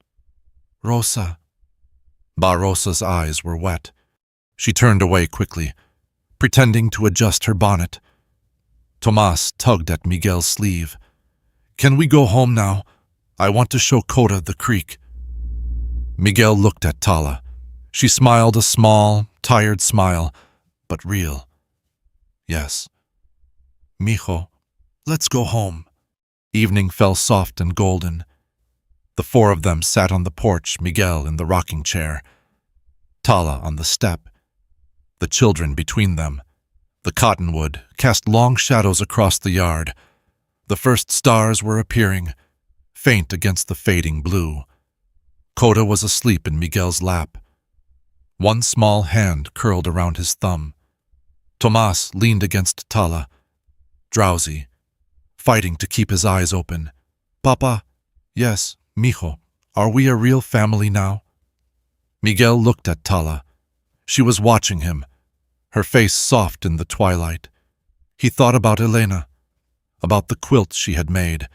Rosa." Barrosa's eyes were wet. She turned away quickly, pretending to adjust her bonnet. Tomas tugged at Miguel's sleeve. "Can we go home now? I want to show Coda the creek." Miguel looked at Tala. She smiled a small, tired smile, but real. "Yes. Mijo, let's go home." Evening fell soft and golden. The four of them sat on the porch, Miguel in the rocking chair, Tala on the step, the children between them. The cottonwood cast long shadows across the yard. The first stars were appearing, faint against the fading blue. Coda was asleep in Miguel's lap. One small hand curled around his thumb. Tomas leaned against Tala, drowsy, fighting to keep his eyes open. "Papa, yes, mijo, are we a real family now?" Miguel looked at Tala. She was watching him, her face soft in the twilight. He thought about Elena, about the quilt she had made,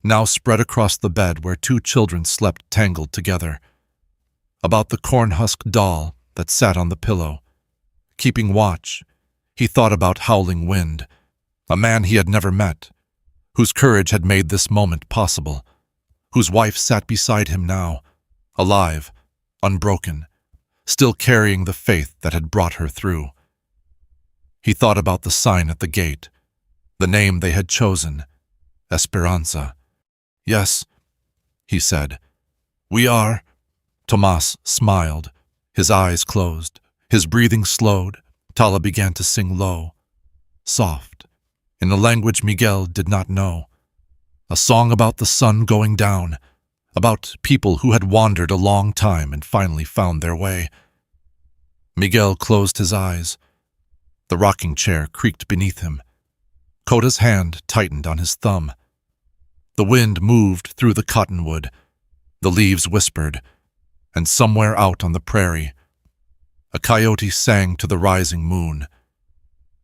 now spread across the bed where two children slept tangled together, about the corn-husk doll that sat on the pillow. Keeping watch, he thought about Howling Wind, a man he had never met, whose courage had made this moment possible, whose wife sat beside him now, alive, unbroken, still carrying the faith that had brought her through. He thought about the sign at the gate, the name they had chosen, Esperanza. "Yes," he said. "We are." Tomas smiled, his eyes closed, his breathing slowed. Tala began to sing low, soft, in a language Miguel did not know. A song about the sun going down, about people who had wandered a long time and finally found their way. Miguel closed his eyes. The rocking chair creaked beneath him. Coda's hand tightened on his thumb. The wind moved through the cottonwood. The leaves whispered, and somewhere out on the prairie, a coyote sang to the rising moon.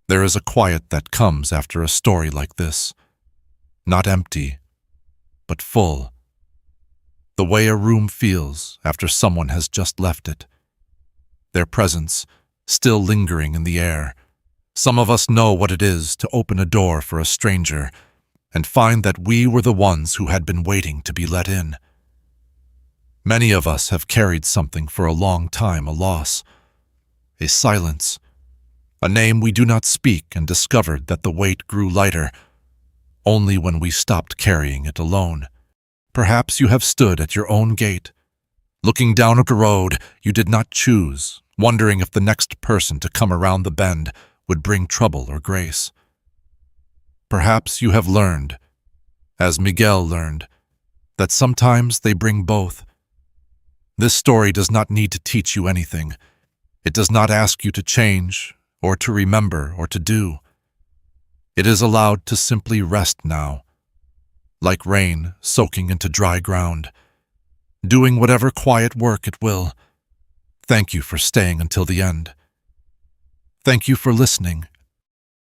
There is a quiet that comes after a story like this, not empty, but full. The way a room feels after someone has just left it. Their presence still lingering in the air. Some of us know what it is to open a door for a stranger and find that we were the ones who had been waiting to be let in. Many of us have carried something for a long time, a loss, a silence, a name we do not speak, and discovered that the weight grew lighter only when we stopped carrying it alone. Perhaps you have stood at your own gate, looking down a road you did not choose, wondering if the next person to come around the bend would bring trouble or grace. Perhaps you have learned, as Miguel learned, that sometimes they bring both. This story does not need to teach you anything. It does not ask you to change, or to remember, or to do. It is allowed to simply rest now, like rain soaking into dry ground, doing whatever quiet work it will. Thank you for staying until the end. Thank you for listening.